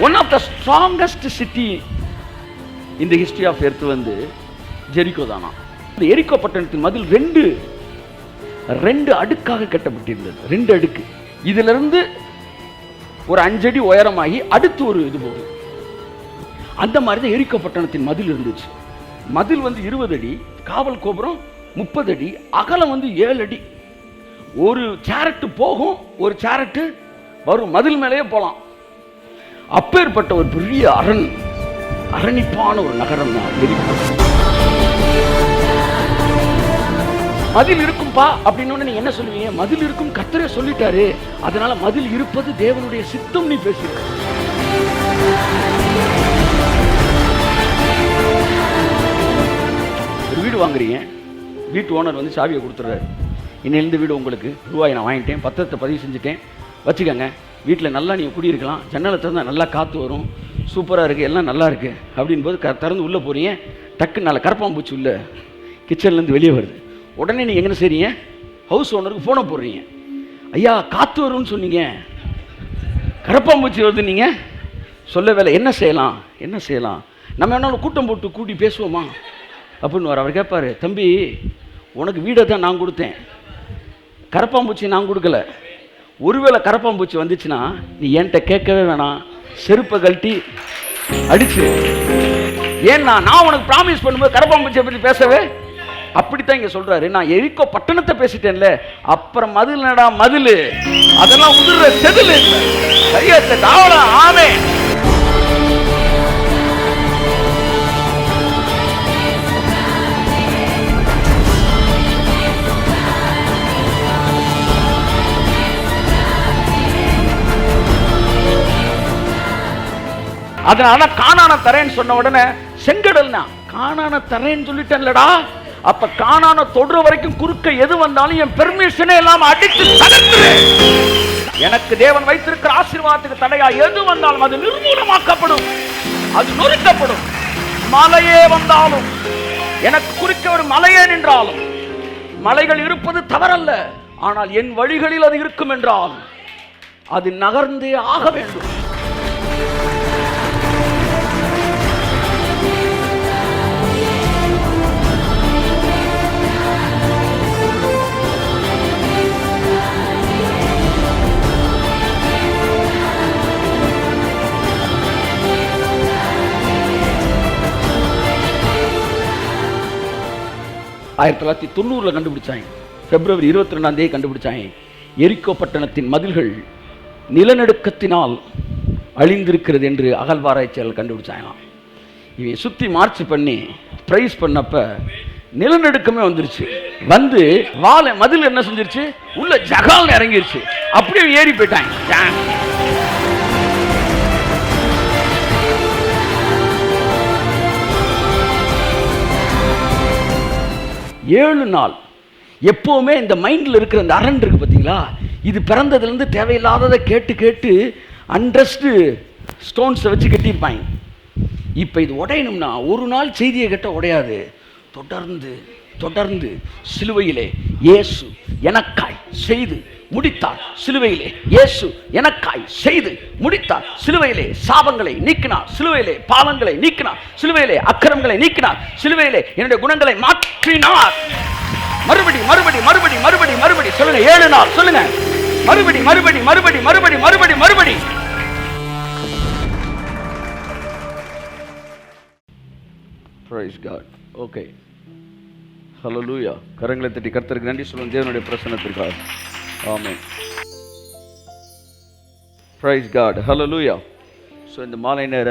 One of the strongest city இந்த history of earth வந்து Jericho தானா. இந்த எரிகோ பட்டணத்தின் மதில் ரெண்டு அடுக்காக கட்டப்பட்டிருந்தது. 2 அடுக்கு. இதுல இருந்து ஒரு 5 அடி உயரமாகி அடுத்து ஒரு இது போகுது. அந்த மாதிரி தான் எரிகோ பட்டணத்தின் மதில் இருந்துச்சு. மதில் வந்து 20 அடி, காவல் கோபுரம் 30 அடி, அகலம் வந்து 7 அடி. ஒரு சேரட்டு போகும், ஒரு சேரட்டு வரும், மதில் மேலேயே போலாம். அப்பேற்பட்ட ஒரு பெரிய அரணிப்பான ஒரு நகரம் தான் எரிகோ. மதில் இருக்கும்பா அப்படின்னு நீங்க என்ன சொல்லுவீங்க? மதில் இருக்கும், கர்த்தரே சொல்லிட்டாரு, அதனால மதில் இருப்பது தேவனுடைய சித்தம் நீ பேசுற. ஒரு வீடு வாங்குறீங்க, வீட்டு ஓனர் வந்து சாவியை கொடுத்துறாரு. இன்னிலிருந்து வீடு உங்களுக்கு, ரூபாய் நான் வாங்கிட்டேன், பத்திரத்தை பதிவு செஞ்சுட்டேன், வச்சுக்கோங்க, வீட்டில் நல்லா நீங்கள் குடியிருக்கலாம், ஜன்னலை திறந்தால் நல்லா காற்று வரும், சூப்பராக இருக்குது, எல்லாம் நல்லா இருக்குது அப்படின் போது திறந்து உள்ளே போகிறீங்க, டக்குன்னு நல்ல கரப்பாம்பூச்சி உள்ள கிச்சன்லேருந்து வெளியே வருது. உடனே நீங்கள் என்ன செய்றீங்க? ஹவுஸ் ஓனருக்கு ஃபோனை போடுறீங்க. ஐயா காற்று வரும்னு சொன்னீங்க, கரப்பாம்பூச்சி வருது, நீங்கள் சொல்ல வேலை, என்ன செய்யலாம், நம்ம வேணாலும் கூட்டம் போட்டு கூட்டி பேசுவோமா அப்படின்னு அவர் கேட்பார். தம்பி, உனக்கு வீடை தான் நான் கொடுத்தேன், கரப்பாம்பூச்சி நான் கொடுக்கல. ஒருவேளை கரப்பாம்பூச்சி வந்துச்சுன்னா நீ என்கிட்ட கேட்கவே வேணாம், செருப்பை கழட்டி அடிச்சு. ஏன்னா நான் உனக்கு ப்ராமிஸ் பண்ணும்போது கரப்பாம்பூச்சியை பற்றி பேசவே. அப்படித்தான் இங்க சொல்றாரு. நான் எரிகோ பட்டணத்தை பேசிட்டேன்ல, அப்புறம் மதில் நடா மதில், அதெல்லாம் உதிர்ற செதில் கையத்தை தாவல. ஆமே. அதனால கானான தரேன்னு சொன்ன உடனே செங்கடல் தான் கானான தரேன்னு சொல்லிட்டேன்லடா. அப்ப கானான தொடுற வரைக்கும் குறுக்க எது வந்தாலும் என் பெர்மிஷனே எல்லாம் அடித்து தகர்த்துரு. எனக்கு தேவன் வைத்திருக்கிற ஆசீர்வாதத்துக்கு தடையா எது வந்தாலும் அது நிர்மூலமாக்கப்படும், அது நொறுக்கப்படும். மலையே வந்தாலும், எனக்கு குறுக்க ஒரு மலையே நின்றாலும், மலைகள் இருப்பது தவறல்ல, ஆனால் என் வழிகளில் அது இருக்கும் என்றால் அது நகர்ந்தே ஆக வேண்டும். ஆயிரத்தி 1990 கண்டுபிடிச்சாங்க. பிப்ரவரி 22 கண்டுபிடிச்சாங்க. எரிகோ பட்டணத்தின் மதில்கள் நிலநடுக்கத்தினால் அழிந்திருக்கிறது என்று அகழ்வாராய்ச்சியாளர்கள் கண்டுபிடிச்சாங்களாம். இவன் சுற்றி மார்ச் பண்ணி பிரைஸ் பண்ணப்ப நிலநடுக்கமே வந்துருச்சு. வந்து மதில் என்ன செஞ்சிருச்சு? உள்ள ஜகால் இறங்கிருச்சு. அப்படியே ஏறி போயிட்டாங்க. 7 நாள் எப்போவுமே இந்த மைண்டில் இருக்கிற அந்த அரண் இருக்கு பார்த்தீங்களா, இது பிறந்ததுலேருந்து தேவையில்லாததை கேட்டு கேட்டு அண்ட்ரஸ்டு ஸ்டோன்ஸை வச்சு கட்டியிருப்பாங்க. இப்போ இது உடையணும்னா ஒரு நாள் செய்தியை கேட்ட உடையாது. தொடர்ந்து தொடர்ந்து சிலுவையிலே இயேசு எனக்காய் செய்து முடித்தார், சிலுவையிலே இயேசு எனக்காய் செய்து முடித்தார், சிலுவையிலே சாபங்களை நீக்கினார், சிலுவையிலே பாவங்களை நீக்கினார், சிலுவையிலே அக்கிரமங்களை நீக்கினார், சிலுவையிலே என்னுடைய குணங்களை மாற்றினார். மறுபடி மறுபடி மறுபடி மறுபடி மறுபடி சொல்லுங்க. 7 நாள் சொல்லுங்க. மறுபடி மறுபடி மறுபடி மறுபடி மறுபடி மறுபடி. Praise God. Okay. Hallelujah. கரங்களை தட்டி கர்த்தருக்கு நன்றி சொல்லுங்க தேவனுடைய பிரசன்னத்திற்காக. ஆமென். Praise God. Hallelujah. ஸோ இந்த மாலை நேர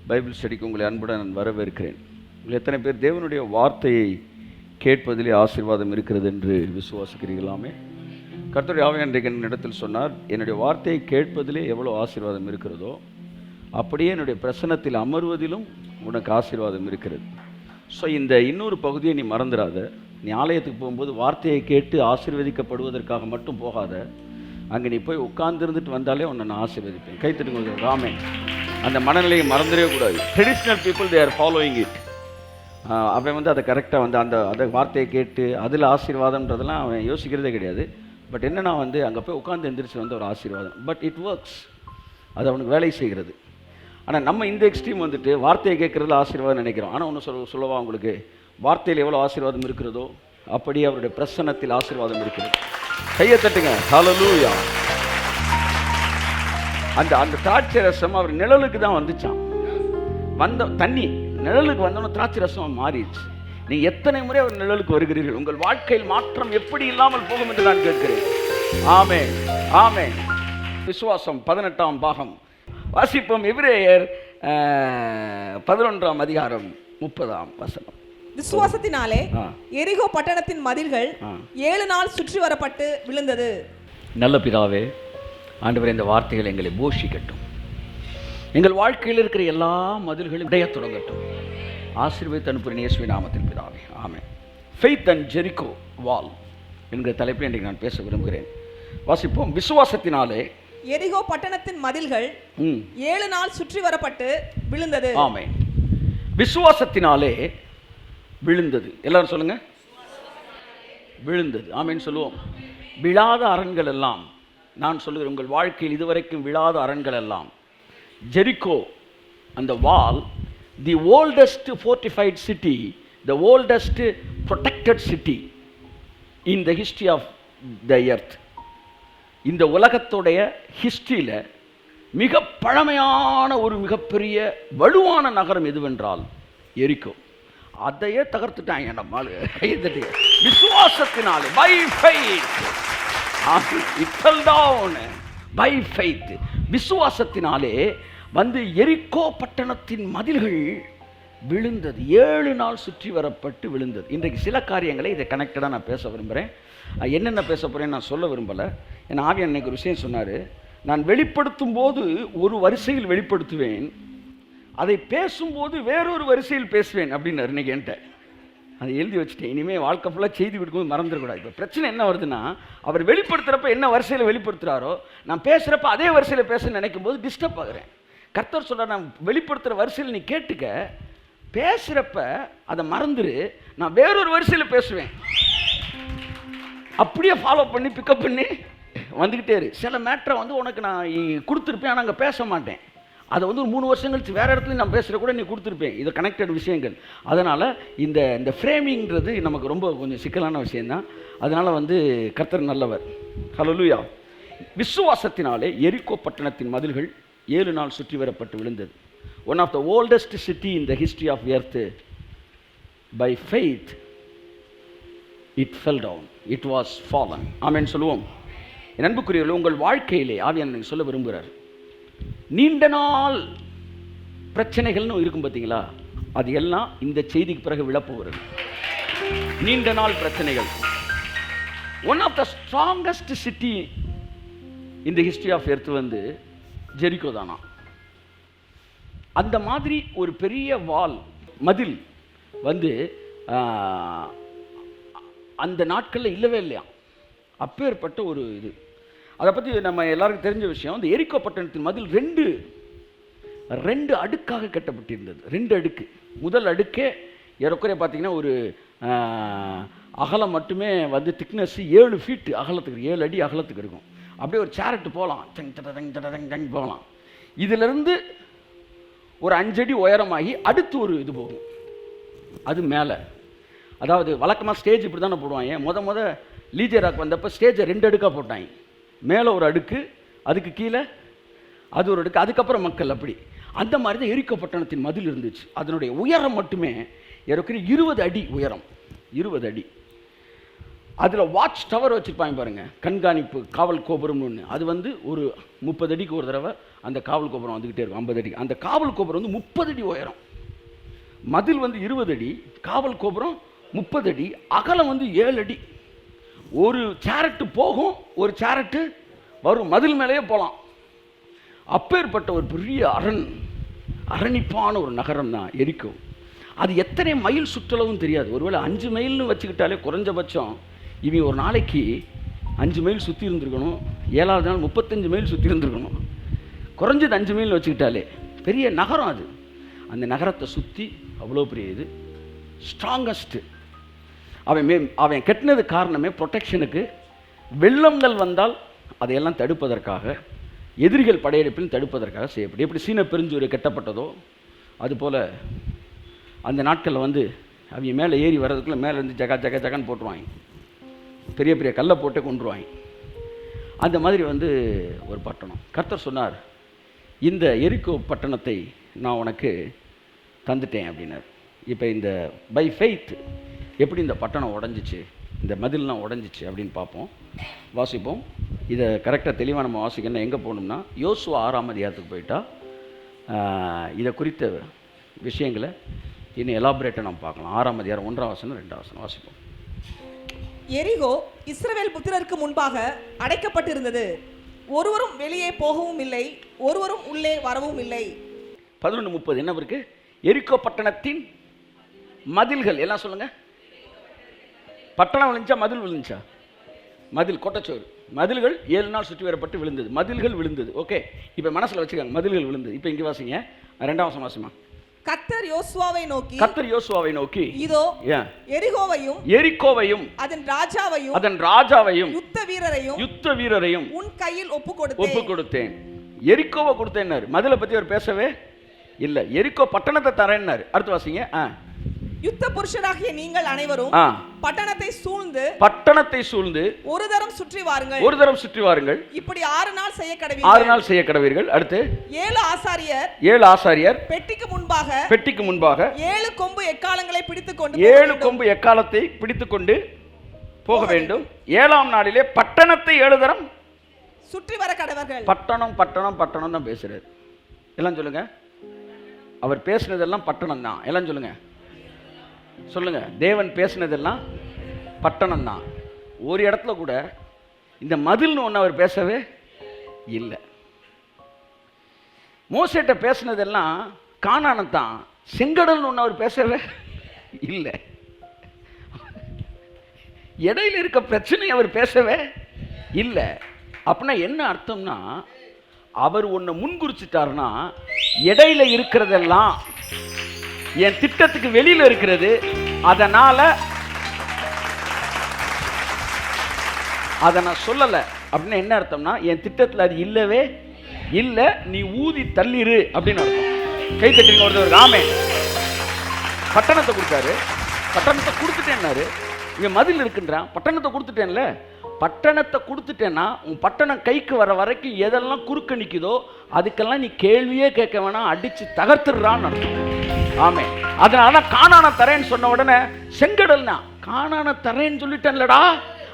பைபிள் ஸ்டடிக்கு உங்களை அன்புடன் நான் வரவேற்கிறேன். உங்கள் எத்தனை பேர் தேவனுடைய வார்த்தையை கேட்பதிலே ஆசீர்வாதம் இருக்கிறது என்று விசுவாசிக்கிறீர்களாமே? கர்த்தருடைய ஆவியானவர் இன்றைக்கு என்னிடத்தில் சொன்னார், என்னுடைய வார்த்தையை கேட்பதிலே எவ்வளோ ஆசீர்வாதம் இருக்கிறதோ அப்படியே என்னுடைய பிரசன்னத்தில் அமர்வதிலும் உனக்கு ஆசீர்வாதம் இருக்கிறது. ஸோ இந்த இன்னொரு பகுதியை நீ மறந்துடாத. நீ ஆலயத்துக்கு போகும்போது வார்த்தையை கேட்டு ஆசீர்வதிக்கப்படுவதற்காக மட்டும் போகாத. அங்கே நீ போய் உட்கார்ந்துருந்துட்டு வந்தாலே உன்னை நான் ஆசீர்வதிப்பேன். கைத்தட்டுங்க ராமே. அந்த மனநிலையை மறந்துடவே கூடாது. Traditional people they are following it. அவன் அதை கரெக்டாக அந்த வார்த்தையை கேட்டு அதில் ஆசீர்வாதம்ன்றதெல்லாம் அவன் யோசிக்கிறதே கிடையாது. பட் என்னன்னா அங்கே போய் உட்காந்து எந்திரிச்சு ஒரு ஆசீர்வாதம். But it works. அது அவனுக்கு வேலை செய்கிறது. ஆனால் நம்ம இந்த எக்ஸ்ட்ரீம் வந்துட்டு வார்த்தையை கேட்குறதுல ஆசீர்வாதம் நினைக்கிறோம். ஆனால் ஒன்று சொல்லவா உங்களுக்கு, வார்த்தையில் எவ்வளோ ஆசீர்வாதம் இருக்கிறதோ அப்படியே அவருடைய பிரசன்னத்தில் ஆசீர்வாதம் இருக்கிறது. கையை தட்டுங்க, ஹல்லேலூயா. அந்த திராட்சை ரசம் அவர் நிழலுக்கு தான் வந்துச்சான். வந்த தண்ணி நிழலுக்கு வந்தோன்னு திராட்சை ரசம் மாறிடுச்சு. நீ எத்தனை முறை அவர் நிழலுக்கு வருகிறீர்கள், உங்கள் வாழ்க்கையில் மாற்றம் எப்படி இல்லாமல் போகும் என்று நான் கேட்கிறேன். ஆமென், ஆமென். விசுவாசம் 18ஆம் பாகம் வாசிப்போம். எபிரேயர் 11ஆம் அதிகாரம் 30ஆம் வசனம். விசுவாசத்தினாலே எரிகோ பட்டணத்தின் மதில்கள் 7 நாள் சுற்றி வரப்பட்டு விழுந்தது. நல்ல பிதாவே, ஆண்டவரே, இந்த வார்த்தைகள் எங்களை போஷிக்கட்டும். எங்கள் வாழ்க்கையில் இருக்கிற எல்லா மதில்களும் உடைய தொடங்கட்டும். ஆசீர்வதித்து அனுப்புகிறேன் இயேசுவின் நாமத்தில் பிதாவே, ஆமென். ஃபெய்த் அண்ட் ஜெரிகோ வால் என்கிற தலைப்பில் இன்றைக்கு நான் பேச விரும்புகிறேன். வாசிப்போம். விசுவாசத்தினாலே எரிகோ பட்டணத்தின் மதில்கள் 7 நாள் சுற்றி வரப்பட்டு விழுந்தது. ஆமென். விசுவாசத்தினாலே விழுந்தது. எல்லாரும் சொல்லுங்க, விழுந்தது. ஆமென் சொல்லுவோம். விழாத அரண்கள் எல்லாம், நான் சொல்லுகிறேன், உங்கள் வாழ்க்கையில் இதுவரைக்கும் விழாத அரண்கள் எல்லாம், ஜெரிகோ அந்த wall, the oldest fortified city, the oldest protected city in the history of the earth. இந்த உலகத்துடைய ஹிஸ்டரியில் மிக பழமையான ஒரு மிகப்பெரிய வலுவான நகரம் எதுவென்றால் எரிகோ. அதையே தகர்த்துட்டாங்க நம்மால். விசுவாசத்தினாலே, by faith, it fell down by faith. விசுவாசத்தினாலே வந்து எரிகோ பட்டணத்தின் மதில்கள் விழுந்தது. 7 நாள் சுற்றி வரப்பட்டு விழுந்தது. இன்றைக்கு சில காரியங்களை இதை கனெக்டடாக நான் பேச விரும்புகிறேன். என்னென்ன பேச போகிறேன்னு நான் சொல்ல விரும்பலை. என் ஆவியானவர் அன்னைக்கு ஒரு விஷயம் சொன்னார். நான் வெளிப்படுத்தும் போது ஒரு வரிசையில் வெளிப்படுத்துவேன், அதை பேசும்போது வேறொரு வரிசையில் பேசுவேன் அப்படின்னாரு. இன்றைக்கி என்கிட்ட அதை எழுதி வச்சுட்டேன். இனிமேல் வாழ்க்கை ஃபுல்லாக செய்தி விடுக்கும்போது மறந்துடக்கூடாது. இப்போ பிரச்சனை என்ன வருதுன்னா, அவர் வெளிப்படுத்துகிறப்ப என்ன வரிசையில் வெளிப்படுத்துகிறாரோ, நான் பேசுகிறப்ப அதே வரிசையில் பேச நினைக்கும் போது டிஸ்டர்ப் ஆகுறேன். கர்த்தர் சொல்கிறார், நான் வெளிப்படுத்துகிற வரிசையில் நீ கேட்டுக்க, பேசுகிறப்ப அதை மறந்துடு, நான் வேறொரு வரிசையில் பேசுவேன். அப்படியே ஃபாலோ பண்ணி பிக்கப் பண்ணி வந்துக்கிட்டே இரு. சில மேட்டரை வந்து உனக்கு நான் கொடுத்துருப்பேன், ஆனால் அங்கே பேச மாட்டேன். அதை வந்து ஒரு 3 வருஷம் கழிச்சு வேறு இடத்துல நான் பேசுகிற கூட நீ கொடுத்துருப்பேன். இது கனெக்டட் விஷயங்கள். அதனால் இந்த ஃப்ரேமிங்கிறது நமக்கு ரொம்ப கொஞ்சம் சிக்கலான விஷயந்தான். அதனால் வந்து கர்த்தர் நல்லவர். ஹல்லேலூயா. விசுவாசத்தினாலே எரிகோ பட்டணத்தின் மதில்கள் 7 நாள் சுற்றி வரப்பட்டு விழுந்தது. One of the oldest city in the history of earth. By faith it fell down, it was fallen. Amen சொல்லுவோம். என் அன்புக்குரியவர்களே, உங்கள் வாழ்க்கையிலே ஆவியானவர் சொல்ல விரும்புகிறார், நீண்ட நாள் பிரச்சனைகள்னு இருக்கும் பார்த்தீங்களா, அது எல்லாம் இந்த செய்திக்கு பிறகு விழப்போகிறது. நீண்ட நாள் பிரச்சனைகள். One of the strongest city இந்த ஹிஸ்ட்ரி ஆஃப் எர்த் வந்து ஜெரிகோ தானா. அந்த மாதிரி ஒரு பெரிய வால், மதில் வந்து அந்த நாட்களில் இல்லவே இல்லையா. அப்பேற்பட்ட ஒரு இது. அதை பற்றி நம்ம எல்லாருக்கும் தெரிஞ்ச விஷயம். இந்த எரிகோ பட்டணத்தின் மதில் ரெண்டு அடுக்காக கட்டப்பட்டிருந்தது. 2 அடுக்கு. முதல் அடுக்கே ஏறக்குறைய பார்த்தீங்கன்னா ஒரு அகலம் மட்டுமே வந்து திக்னஸ் 7 ஃபீட் அகலத்துக்கு, 7 அடி அகலத்துக்கு இருக்கும். அப்படியே ஒரு சேரட்டு போகலாம், டங் போகலாம். இதிலிருந்து ஒரு 5 அடி உயரமாகி அடுத்து ஒரு இது போகும், அது மேலே. அதாவது வழக்கமாக ஸ்டேஜ் இப்படி தானே போடுவாங்க. முத லீஜராக் வந்தப்போ ஸ்டேஜை 2 அடுக்காக போட்டாங்க. மேலே ஒரு அடுக்கு, அதுக்கு கீழே அது ஒரு அடுக்கு, அதுக்கப்புறம் மக்கள். அப்படி அந்த மாதிரி தான் எரிகோ பட்டணத்தின் மதில் இருந்துச்சு. அதனுடைய உயரம் மட்டுமே ஏறக்குறைய 20 அடி உயரம். 20 அடி. அதில் வாட்ச் டவர் வச்சுருப்பாங்க பாருங்கள், கண்காணிப்பு காவல் கோபுரம்னு ஒன்று. அது வந்து ஒரு 30 அடிக்கு ஒரு தடவை அந்த காவல் கோபுரம் வந்துக்கிட்டே இருக்கும். 50 அடி. அந்த காவல் கோபுரம் வந்து 30 அடி உயரம். மதில் வந்து 20 அடி, காவல் கோபுரம் 30 அடி, அகலம் வந்து 7 அடி. ஒரு சேரட்டு போகும், ஒரு சேரட்டு வரும், மதில் மேலேயே போகலாம். அப்பேற்பட்ட ஒரு பெரிய அரணிப்பான ஒரு நகரம் தான் எரிகோ. அது எத்தனை மைல் சுற்றளவும் தெரியாது. ஒருவேளை 5 மைல்னு வச்சுக்கிட்டாலே குறைஞ்சபட்சம் இவங்க ஒரு நாளைக்கு 5 மைல் சுற்றி இருந்திருக்கணும். 7ஆவது நாள் 35 மைல் சுற்றி இருந்திருக்கணும். குறைஞ்சது 5 மைல் வச்சுக்கிட்டாலே பெரிய நகரம் அது. அந்த நகரத்தை சுற்றி அவ்வளோ பெரிய இது, ஸ்ட்ராங்கஸ்ட்டு. அவன் கட்டினது காரணமே ப்ரொடெக்ஷனுக்கு. வெள்ளங்கள் வந்தால் அதையெல்லாம் தடுப்பதற்காக எதிரிகள் படையெடுப்பில் தடுப்பதற்காக செய்யப்படும். எப்படி சீன பெருஞ்சுவர் கட்டப்பட்டதோ அதுபோல் அந்த நாட்களில் வந்து அவங்க மேலே ஏறி வர்றதுக்குள்ளே மேலே இருந்து ஜகா ஜகா ஜகான்னு போட்டுருவாங்க, பெரிய பெரிய கல்லை போட்டு கொண்டுருவாங்க. அந்த மாதிரி வந்து ஒரு பட்டணம். கர்த்தர் சொன்னார், இந்த எரிகோ பட்டணத்தை நான் உனக்கு தந்துட்டேன் அப்படின்னார். இப்போ இந்த பை ஃபெய்த் எப்படி இந்த பட்டணம் உடஞ்சிச்சு, இந்த மதில்லாம் உடஞ்சிச்சு அப்படின்னு பார்ப்போம், வாசிப்போம். இதை கரெக்டாக தெளிவாக நம்ம வாசிக்கணும். எங்கே போகணும்னா யோசுவா 6ஆம் அதிகாரத்துக்கு போயிட்டா இதை குறித்த விஷயங்களை இன்னும் எலாபரேட்டாக நம்ம பார்க்கலாம். 6ஆம் அதிகாரம் 1ஆம் வசனம் 2ஆம் வசனம் வாசிப்போம். எரிகோ இஸ்ரவேல் புத்திரருக்கு முன்பாக அடைக்கப்பட்டிருந்தது, ஒருவரும் வெளியே போகவும் இல்லை, ஒருவரும் உள்ளே வரவும் இல்லை. 11:30 என்ன இருக்கு? எரிகோ பட்டணத்தின் மதில்கள் எல்லாம் சொல்லுங்க. பட்டணம் விழுந்துச்சா மதில் விழுந்துச்சா? மதில் கொட்டச்சோறு. மதில்கள் 7 நாள் சுற்றி வரப்பட்டு விழுந்தது. மதில்கள் விழுந்தது. ஓகே, இப்போ மனசில் வச்சுக்காங்க, மதில்கள் விழுந்தது. இப்போ இங்கே வாசிங்க 2ஆம் வசனம் வாசிமா. கர்த்தர் யோசுவாவை நோக்கி இதோ எரிகோவையும் அதன் ராஜாவையும் யுத்த வீரரையும் உன் கையில் ஒப்பு கொடுத்தேன். எரிகோவை கொடுத்தேன்னாரு. மதிலை பத்தி அவர் பேசவே இல்லை. எரிகோ பட்டணத்தை தரேன்னாரு. அடுத்து வாசிங்க. யுத்த புருஷராகிய நீங்கள் அனைவரும் பட்டணத்தை சூழ்ந்து ஒரு தரம் சுற்றி வாருங்கள். இப்படி 6 நாள் செய்ய கடவீர்கள். அடுத்து 7 ஆசாரியர் பெட்டிக்கு முன்பாக 7 கொம்பு எக்காலங்களை பிடித்துக்கொண்டு போக வேண்டும். 7ஆம் நாளிலே பட்டணத்தை 7 தரம் சுற்றி வர கடவர்கள். பட்டணம் தான் பேசுறாரு. எல்லாம் சொல்லுங்க. அவர் பேசினதெல்லாம் பட்டணம் தான். எல்லாம் சொல்லுங்க. தேவன் பேசினதெல்லாம் பட்டணம் தான். ஒரு இடத்துல கூட இந்த மதில்னு ஒன்று அவர் பேசவே இல்லை. மோசேட்ட பேசினதெல்லாம் கானான் தான். செங்கடல்னு ஒன்று அவர் பேசவே இல்லை. இடையில இருக்க பிரச்சனை அவர் பேசவே இல்லை. அப்படின்னா என்ன அர்த்தம்னா, அவர் ஒன்று முன்குறிச்சிட்டாருன்னா இடையில இருக்கிறதெல்லாம் என் திட்டத்துக்கு வெளியில இருக்கிறது, அதனால அதை நான் சொல்லலை அப்படின்னு என்ன அர்த்தம்னா, என் திட்டத்தில் அது இல்லவே இல்லை, நீ ஊதி தள்ளிரு அப்படின்னு அர்த்தம். கை தட்டுங்க ஒருத்தர். ஆமென். பட்டணத்தை கொடுத்தாரு. பட்டணத்தை கொடுத்துட்டேன்னாரு. இங்க மதில் இருக்குன்றான். பட்டணத்தை கொடுத்துட்டேன்ல. பட்டணத்தை கொடுத்துட்டேன்னா உன் பட்டணம் கைக்கு வர வரைக்கும் எதெல்லாம் குறுக்க நிற்குதோ அதுக்கெல்லாம் நீ கேள்வியே கேட்க வேணாம், அடிச்சு தகர்த்துடுறான்னு அர்த்தம். ஆமே. அதனால கானான தரேன்னு சொன்ன உடனே செங்கடல்னா கானான தரேன்னு சொல்லிட்டேன்லடா,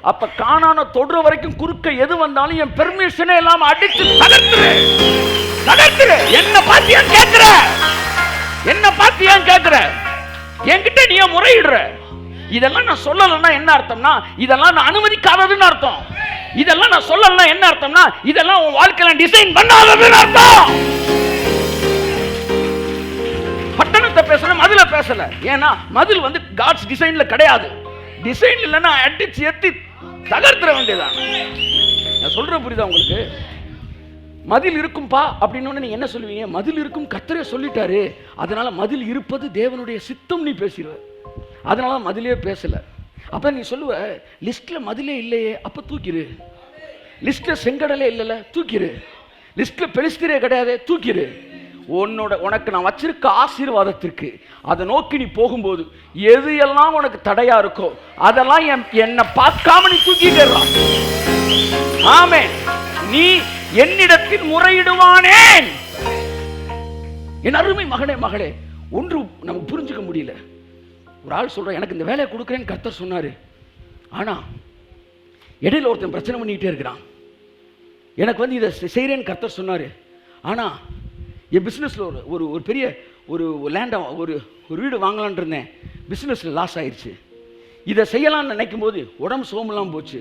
அப்ப கானான தொடுற வரைக்கும் குறுக்க எது வந்தாலும் என் பெர்மிஷனே இல்லாம அடிச்சு தகர்த்துரு. என்ன பார்த்து ஏன் கேட்கிற? என்கிட்ட நீ முறையிடுற. இதெல்லாம் நான் சொல்லலைன்னா என்ன அர்த்தம்னா, இதெல்லாம் நான் அனுமதிக்காததுன்னு அர்த்தம். இதெல்லாம் நான் சொல்லலைன்னா என்ன அர்த்தம்னா, இதெல்லாம் உன் வாழ்க்கையில டிசைன் பண்ணாததுன்னு அர்த்தம். பட்டணத்தை பேசல, மதில பேசல. ஏன்னா மதில் வந்து காட்ஸ் டிசைன்ல கிடையாது. டிசைன் இல்லைன்னா அடிச்சு எத்தி தகர்த்துற வேண்டியதான். நான் சொல்ற புரியுதா உங்களுக்கு? மதில் இருக்கும்பா அப்படின்னு நீங்க என்ன சொல்லுவீங்க? மதில் இருக்கும், கர்த்தரே சொல்லிட்டாரு, அதனால மதில் இருப்பது தேவனுடைய சித்தம் நீ பேசிடுவ. அதனால மதிலே பேசல. அப்ப நீ சொல்லுவ, லிஸ்ட்ல மதிலே இல்லையே, அப்ப தூக்கிரு. லிஸ்ட்ல செங்கடலே இல்லைல்ல, தூக்கிரு. லிஸ்ட்ல பெலிஸ்தீரே கிடையாது, தூக்கிரு. உனக்கு நான் வச்சிருக்க ஆசீர்வாதத்திற்கு அதை நோக்கி நீ போகும்போது எது எல்லாம் உனக்கு தடையா இருக்கோ அதெல்லாம் என்னை பார்க்காம நீ தூக்கிடலாம். ஆமே. நீ என்னிடத்தில் முறையிடுவானேன். என் அருமை மகனே மகளே, ஒன்று நமக்கு புரிஞ்சுக்க முடியல. ஒரு ஆள் சொல்ற, எனக்கு இந்த வேலையை கொடுக்குறேன்னு கர்த்தர் சொன்னாரு, ஆனா இடையில ஒருத்தன் பிரச்சனை பண்ணிக்கிட்டே இருக்கிறான். எனக்கு வந்து இதை செய்கிறேன்னு கர்த்தர் சொன்னாரு, ஆனா என் பிஸ்னஸில் ஒரு பெரிய ஒரு லேண்டை ஒரு வீடு வாங்கலான் இருந்தேன், பிஸ்னஸில் லாஸ் ஆயிடுச்சு. இதை செய்யலான்னு நினைக்கும் போது உடம்பு சோமெல்லாம் போச்சு.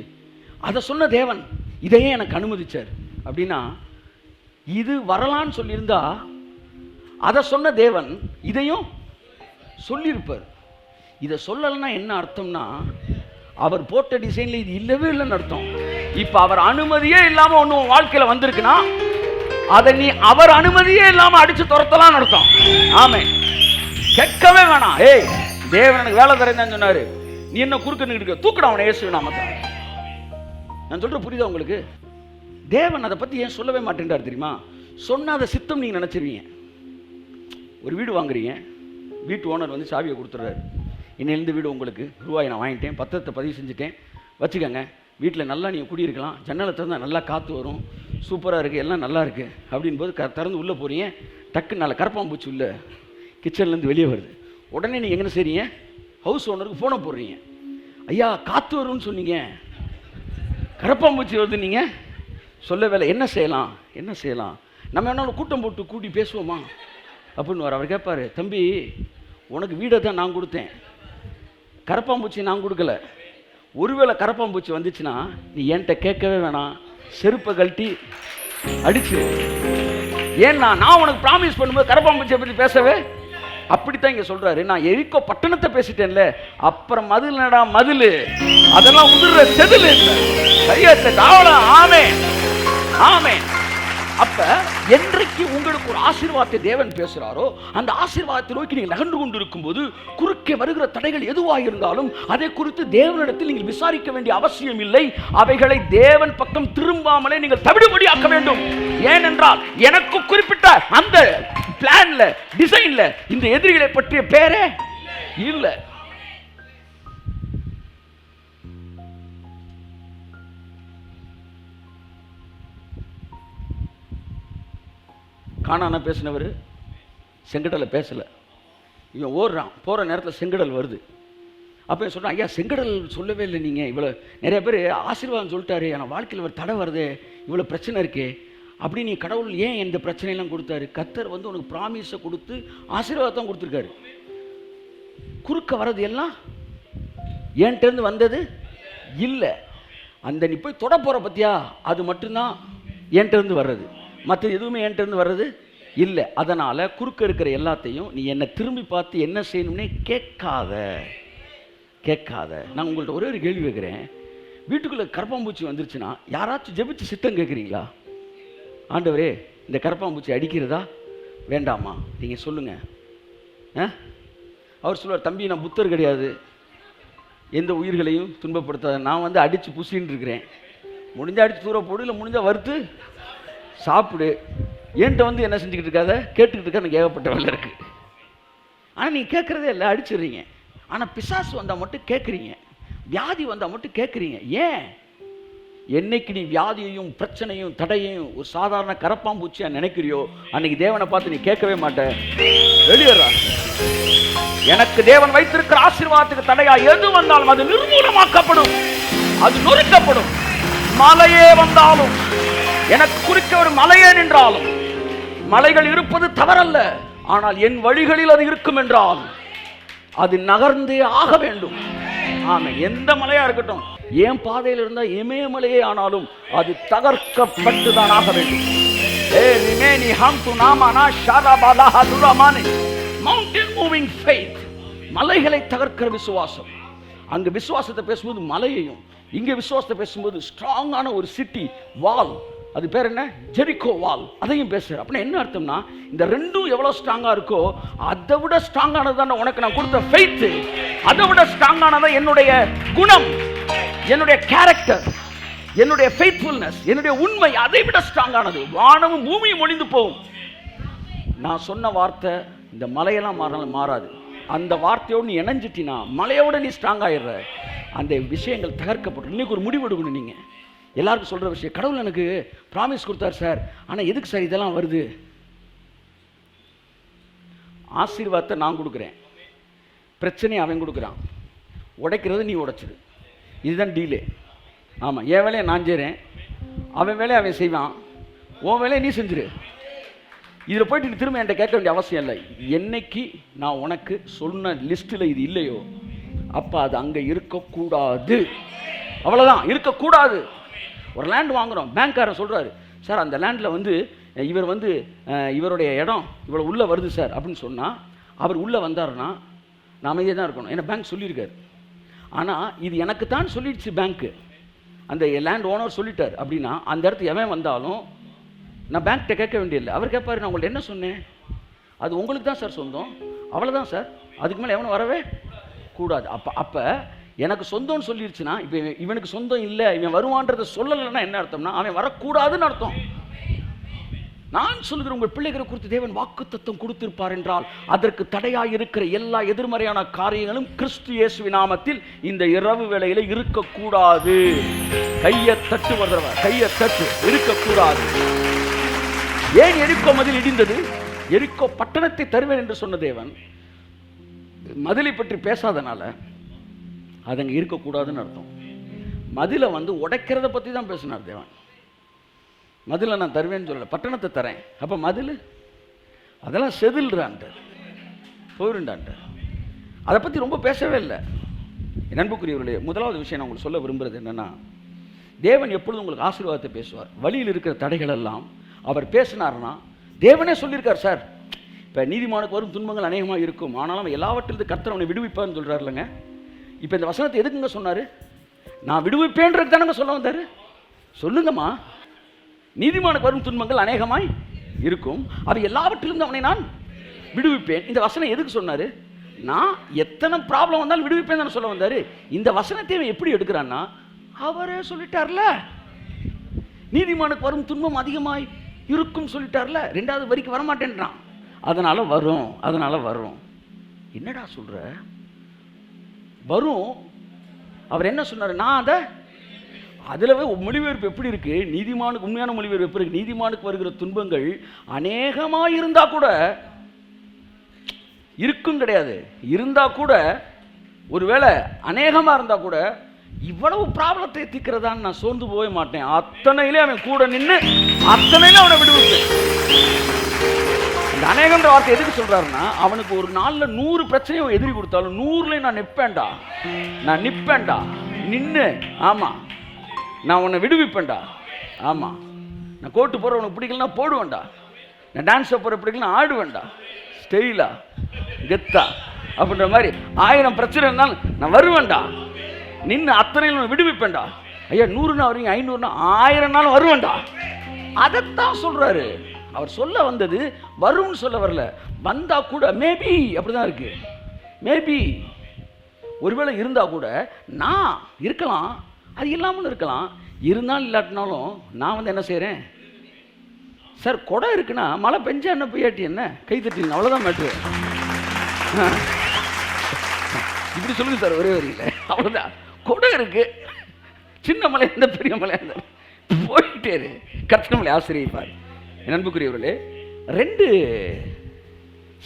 அதை சொன்ன தேவன் இதையே எனக்கு அனுமதிச்சார் அப்படின்னா, இது வரலான்னு சொல்லியிருந்தா அதை சொன்ன தேவன் இதையும் சொல்லியிருப்பார். இதை சொல்லலைன்னா என்ன அர்த்தம்னா, அவர் போட்ட டிசைன்ல இது இல்லவே இல்லைன்னு அர்த்தம். இப்போ அவர் அனுமதியே இல்லாமல் ஒன்று வாழ்க்கையில் வந்திருக்குன்னா அதை நீ அவர் அனுமதியே இல்லாம அடிச்சு துரத்தலாம் அர்த்தம். ஆமே. கேட்கவே வேணாம். ஏய், தேவன் எனக்கு வேலை தரேன்னு சொன்னாரு, நீ என்ன குறுக்க நிற்க, தூக்குடா அவனை இயேசுவின் நாமத்தில். நான் சொல்ற புரியுதா உங்களுக்கு? தேவன் அதை பற்றி ஏன் சொல்லவே மாட்டேன்றார் தெரியுமா? சொன்னால் அதை சித்தம் நீங்கள் நினச்சிருவீங்க. ஒரு வீடு வாங்குறீங்க, வீட்டு ஓனர் வந்து சாவியை கொடுத்துட்றாரு. இன்னிலேருந்து வீடு உங்களுக்கு ரூபாய் நான் வாங்கிட்டேன், பத்திரத்தை பதிவு செஞ்சுட்டேன், வச்சுக்கோங்க, வீட்டில் நல்லா நீங்கள் குடியிருக்கலாம், ஜன்னலை திறந்தால் நல்லா காற்று வரும், சூப்பராக இருக்குது, எல்லாம் நல்லா இருக்குது அப்படின்போது திறந்து உள்ளே போகிறீங்க. டக்குன்னு நல்ல கரப்பாம்பூச்சி உள்ள கிச்சன்லேருந்து வெளியே வருது. உடனே நீங்கள் என்ன செய்றீங்க? ஹவுஸ் ஓனருக்கு ஃபோனை போடுறீங்க. ஐயா காற்று வரும்னு சொன்னீங்க, கரப்பாம்பூச்சி வருது, நீங்கள் சொல்ல வேலை, என்ன செய்யலாம் என்ன செய்யலாம், நம்ம என்ன கூட்டம் போட்டு கூட்டி பேசுவோமா அப்படின்னு அவர் கேட்பார். தம்பி, உனக்கு வீடை தான் நான் கொடுத்தேன், கரப்பாம்பூச்சி நான் கொடுக்கல. ஒருவேளை கரப்பாம்பூச்சி வந்துச்சுன்னா நீ என்கிட்ட கேட்கவே வேணாம், செருப்பை கழட்டி அடிச்சு. ஏன்னா நான் உனக்கு ப்ராமிஸ் பண்ணும்போது கரப்பாம்பூச்சியை பற்றி பேசவே. அப்படித்தான் இங்கே சொல்கிறாரு. நான் எரிக்கோ பட்டணத்தை பேசிட்டேன்ல, அப்புறம் மதில் நடா மதில், அதெல்லாம் உதிர்ற செதில் இல்லை கையத்தை காவலாம். ஆமே ஆமே. அப்ப என்றைக்கு உங்களுக்கு ஒரு ஆசீர்வாதத்தை தேவன் பேசுறாரோ, அந்த ஆசீர்வாதத்தை நோக்கி நீங்கள் நகர்ந்து கொண்டு இருக்கும்போது குறுக்கே வருகிற தடைகள் எதுவாக இருந்தாலும் அதை குறித்து தேவனிடத்தில் நீங்கள் விசாரிக்க வேண்டிய அவசியம் இல்லை. அவைகளை தேவன் பக்கம் திரும்பாமலே நீங்கள் தவிடுபடியாக்க வேண்டும். ஏனென்றால் எனக்கு குறிப்பிட்ட அந்த பிளான்ல, டிசைன்ல இந்த எதிரிகளை பற்றிய பேரே இல்லை. காணான பேசினவர் செங்கடலை பேசலை. இவன் ஓடுறான், போகிற நேரத்தில் செங்கடல் வருது. அப்போ சொல்கிறான், ஐயா செங்கடல் சொல்லவே இல்லை, நீங்கள் இவ்வளோ நிறைய பேர் ஆசீர்வாதம் சொல்லிட்டாரு, ஆனால் வாழ்க்கையில் ஒரு தடை வருது, இவ்வளோ பிரச்சனை இருக்கே அப்படி, நீ கடவுள் ஏன் இந்த பிரச்சனையெல்லாம் கொடுத்தாரு? கர்த்தர் வந்து உனக்கு ப்ராமிஸை கொடுத்து ஆசீர்வாதம் கொடுத்துருக்காரு. குறுக்க வர்றது எல்லாம் ஏன்ட்டேருந்து வந்தது இல்லை. அந்த நீ போய் தொட போகிற பற்றியா, அது மட்டும்தான் ஏன்ட்டேருந்து வர்றது, மற்ற எதுவுமே என்கிட்ட வர்றது இல்லை. அதனால் குறுக்க இருக்கிற எல்லாத்தையும் நீ என்னை திரும்பி பார்த்து என்ன செய்யணும்னே கேட்காத. நான் உங்கள்கிட்ட ஒரே ஒரு கேள்வி கேட்குறேன். வீட்டுக்குள்ளே கரப்பாம்பூச்சி வந்துருச்சுன்னா யாராச்சும் ஜெபிச்சு சித்தம் கேட்குறீங்களா? ஆண்டவரே இந்த கரப்பாம்பூச்சி அடிக்கிறதா வேண்டாமா நீங்கள் சொல்லுங்கள். அவர் சொல்லுவார், தம்பி நான் புத்தர் கிடையாது, எந்த உயிர்களையும் துன்பப்படுத்தாத, நான் வந்து அடித்து புசின்னு இருக்கிறேன், முடிஞ்சால் அடித்து தூர போடு, இல்லை முடிஞ்சால் வறுத்து சாப்பிடு, என்கிட்ட வந்து என்ன செஞ்சுக்கிட்டு இருக்காத, கேட்டுக்கிட்டு இருக்க, எனக்கு ஏகப்பட்ட வேலை இருக்குது. ஆனால் நீங்கள் கேட்குறதே இல்லை, அடிச்சிடுறீங்க. ஆனால் பிசாசு வந்தால் மட்டும் கேட்குறீங்க, வியாதி வந்தால் மட்டும் கேட்குறீங்க. ஏன்? என்னைக்கு நீ வியாதியையும் பிரச்சனையும் தடையையும் ஒரு சாதாரண கரப்பாம்பூச்சியாக நினைக்கிறியோ அன்னைக்கு தேவனை பார்த்து நீ கேட்கவே மாட்டேன், வெளியேறா. எனக்கு தேவன் வைத்திருக்கிற ஆசீர்வாதத்துக்கு தடையா எது வந்தாலும் அது நிர்மூலமாக்கப்படும், அது நொறுக்கப்படும். மலையே வந்தாலும், எனக்கு குறிக்க ஒரு மலையே நின்றாலும், மலைகள் இருப்பது தவறல்ல, ஆனால் என் வழிகளில் அது இருக்கும் என்றால் அது நகர்ந்தே ஆக வேண்டும். ஆமே, எந்த மலையா இருக்கட்டும், என் பாதையில் இருந்தால் இமயமலையே ஆனாலும் அது தகர்க்கப்பட்டுதான் ஆக வேண்டும். மலைகளை தகர்க்கிற விசுவாசம். அங்க விசுவாசத்தை பேசும்போது மலையையும், இங்கே விசுவாசத்தை பேசும்போது ஸ்ட்ராங்கான ஒரு சிட்டி வால், அது பேர் என்ன, ஜெரிகோ வால், அதையும் பேசுகிறேன். அப்படின்னா என்ன அர்த்தம்னா, இந்த ரெண்டும் எவ்வளோ ஸ்ட்ராங்காக இருக்கோ அதை விட ஸ்ட்ராங்கானது தான் உனக்கு நான் கொடுத்த ஃபெய்த்து, அதை விட ஸ்ட்ராங்கானதான் என்னுடைய குணம், என்னுடைய கேரக்டர், என்னுடைய ஃபெய்த்ஃபுல்னஸ், என்னுடைய உண்மை, அதை விட ஸ்ட்ராங்கானது. வானமும் பூமியும் ஒழிந்து போகும். நான் சொன்ன வார்த்தை இந்த மலையெல்லாம் மாறினாலும் மாறாது. அந்த வார்த்தையோடு நீ இணைஞ்சிட்டினா மலையோட நீ ஸ்ட்ராங் ஆயிடுற. அந்த விஷயங்கள் தகர்க்கப்படும். இன்னைக்கு ஒரு முடிவு எடுக்கணும். நீங்கள் எல்லாருக்கும் சொல்கிற விஷயம், கடவுள் எனக்கு ப்ராமிஸ் கொடுத்தார் சார், ஆனால் எதுக்கு சார் இதெல்லாம் வருது? ஆசீர்வாதத்தை நான் கொடுக்குறேன், பிரச்சனையை அவன் கொடுக்குறான், உடைக்கிறது நீ உடைச்சிடு, இதுதான் டீலே. ஆமாம், என் வேலையை நான் செய்கிறேன், அவன் வேலையை அவன் செய்வான், உன் வேலையை நீ செஞ்சிரு. இதில் போயிட்டு நீ திரும்ப என்கிட்ட கேட்க வேண்டிய அவசியம் இல்லை. என்னைக்கு நான் உனக்கு சொன்ன லிஸ்ட்டில் இது இல்லையோ அப்போ அது அங்கே இருக்கக்கூடாது. அவ்வளோதான், இருக்கக்கூடாது. ஒரு லேண்ட் வாங்குகிறோம், பேங்க்காரன் சொல்கிறாரு, சார் அந்த லேண்டில் வந்து இவர் வந்து இவருடைய இடம் இவ்வளோ உள்ளே வருது சார் அப்படின்னு சொன்னால், அவர் உள்ளே வந்தாருன்னா நான் அமைதியாக தான் இருக்கணும், ஏன்னா பேங்க் சொல்லியிருக்காரு. ஆனால் இது எனக்கு தான் சொல்லிடுச்சு பேங்க்கு, அந்த லேண்ட் ஓனர் சொல்லிட்டார் அப்படின்னா அந்த இடத்துக்கு எவன் வந்தாலும் நான் பேங்க்கிட்ட கேட்க வேண்டியதில்லை. அவர் கேட்பார், நான் உங்கள்ட்ட என்ன சொன்னேன், அது உங்களுக்கு தான் சார் சொந்தம், அவ்வளோதான் சார், அதுக்கு மேலே எவனும் வரவே கூடாது. அப்போ எனக்கு சொந்தம்னு சொல்லிருச்சுன்னா, இப்போ இவனுக்கு சொந்தம் இல்லை, இவன் வருவான்றதை சொல்லலைன்னா என்ன அர்த்தம்னா அவன் வரக்கூடாதுன்னு அர்த்தம். நான் சொல்கிற உங்கள் பிள்ளைகளை குறித்து தேவன் வாக்குத்தத்தம் கொடுத்திருப்பார் என்றால் அதற்கு தடையாக இருக்கிற எல்லா எதிர்மறையான காரியங்களும் கிறிஸ்து இயேசுவின் நாமத்தில் இந்த இரவு வேளையில இருக்கக்கூடாது. கையை தட்டு வருகிறவர், கையை தட்டு, இருக்கக்கூடாது. ஏன் எரிக்கோ மதில் இடிந்தது? எரிக்கோ பட்டணத்தை தருவேன் என்று சொன்ன தேவன் மதிலை பற்றி பேசாதனால அது அங்கே இருக்கக்கூடாதுன்னு அர்த்தம். மதிலை உடைக்கிறத பற்றி தான் பேசினார் தேவன். மதிலை நான் தருவேன்னு சொல்லலை, பட்டணத்தை தரேன். அப்போ மதில் அதெல்லாம் செதில்றான்ட்டு போயிருண்டான்ட்டு அதை பற்றி ரொம்ப பேசவே இல்லை. நண்புக்குரியவர்களே, முதலாவது விஷயம் நான் உங்களுக்கு சொல்ல விரும்புகிறது என்னென்னா, தேவன் எப்பொழுதும் உங்களுக்கு ஆசீர்வாதத்தை பேசுவார். வழியில் இருக்கிற தடைகள் எல்லாம் அவர் பேசினார்னா, தேவனே சொல்லியிருக்கார் சார், இப்போ நீதிமானுக்கு வரும் துன்பங்கள் அநேகமாக இருக்கும், ஆனாலும் எல்லாவற்றிலிருந்து கர்த்தர் அவனை விடுவிப்பார்னு சொல்கிறார் இல்லைங்க. இப்போ இந்த வசனத்தை எதுக்குங்க சொன்னார்? நான் விடுவிப்பேன்றது தானங்க சொல்ல வந்தார். சொல்லுங்கம்மா, நீதிமானுக்கு வரும் துன்பங்கள் அநேகமாய் இருக்கும், அது எல்லாவற்றிலிருந்து அவனை நான் விடுவிப்பேன். இந்த வசனம் எதுக்கு சொன்னார்? நான் எத்தனை ப்ராப்ளம் வந்தாலும் விடுவிப்பேன் தானே சொல்ல வந்தார். இந்த வசனத்தை அவன் எப்படி எடுக்கிறான்னா, அவரே சொல்லிட்டார்ல, நீதிமானுக்கு வரும் துன்பம் அதிகமாய் இருக்கும் சொல்லிட்டார்ல, ரெண்டாவது வரிக்கு வரமாட்டேன்றான். அதனால வரும், அதனால வரும். என்னடா சொல்ற? வரும். அவர் என்ன சொன்னார்? நான் அதை அதில் மொழிபெயர்ப்பு எப்படி இருக்கு? நீதிமானுக்கு உண்மையான மொழிபெயர்ப்பு எப்படி இருக்கு? நீதிமானுக்கு வருகிற துன்பங்கள் அநேகமாக இருந்தா கூட, இருக்கும் கிடையாது, இருந்தா கூட, ஒருவேளை அநேகமாக இருந்தா கூட, இவ்வளவு ப்ராப்ளத்தை தீர்க்கிறதான்னு நான் சோர்ந்து போக மாட்டேன். அத்தனையிலே அவன் கூட நின்று அத்தனையில அவனை விடுவிப்பேன். இந்த அநேகன்ற வார்த்தை எதுக்கு சொல்றாருன்னா, அவனுக்கு ஒரு நாளில் 100 பிரச்சனையை எதிரி கொடுத்தாலும் 100ல நான் நிற்பேன்டா, நான் நிற்பேன்டா, நின்று, ஆமா நான் உன்னை விடுவிப்பேன்டா, ஆமா நான் கோட்டு போற உனக்கு பிடிக்கலன்னா போடுவேன்டா, நான் டான்ஸ் போற பிடிக்கலன்னா ஆடுவேன்டா, ஸ்டைலா கெத்தா அப்படின்ற மாதிரி 1000 பிரச்சனை இருந்தாலும் நான் வருவேன்டா, நின்று அத்தனையில் விடுவிப்பேன்டா. ஐயா 100 வரீங்க, 500 1000 நாளும் வருவேன்டா. அதைத்தான் சொல்றாரு. அவர் சொல்ல வந்தது வரும்னு சொல்ல வரல. வந்தா கூட மேபி அப்படிதான் இருக்கு. மேபி ஒருவேளை இருந்தா கூட நான் இருக்கலாம், அது இல்லாமல் இருக்கலாம். இருந்தாலும் இல்லாட்டினாலும் நான் என்ன செய்கிறேன் சார்? கொடை இருக்குன்னா மழை பெஞ்சா என்ன பெய்யாட்டி என்ன, கை தட்டிங்க, அவ்வளோதான் மேட்ரு. இப்படி சொல்லுங்க சார் ஒரே வரியில், அவ்வளோதான். கொடை இருக்கு, சின்ன மலை இருந்த பெரிய மலை இருந்த போயிட்டே இரு, கர்த்தர் நம்மளை ஆசிரியப்பார். என் அன்புக்குரியவர்களே, 2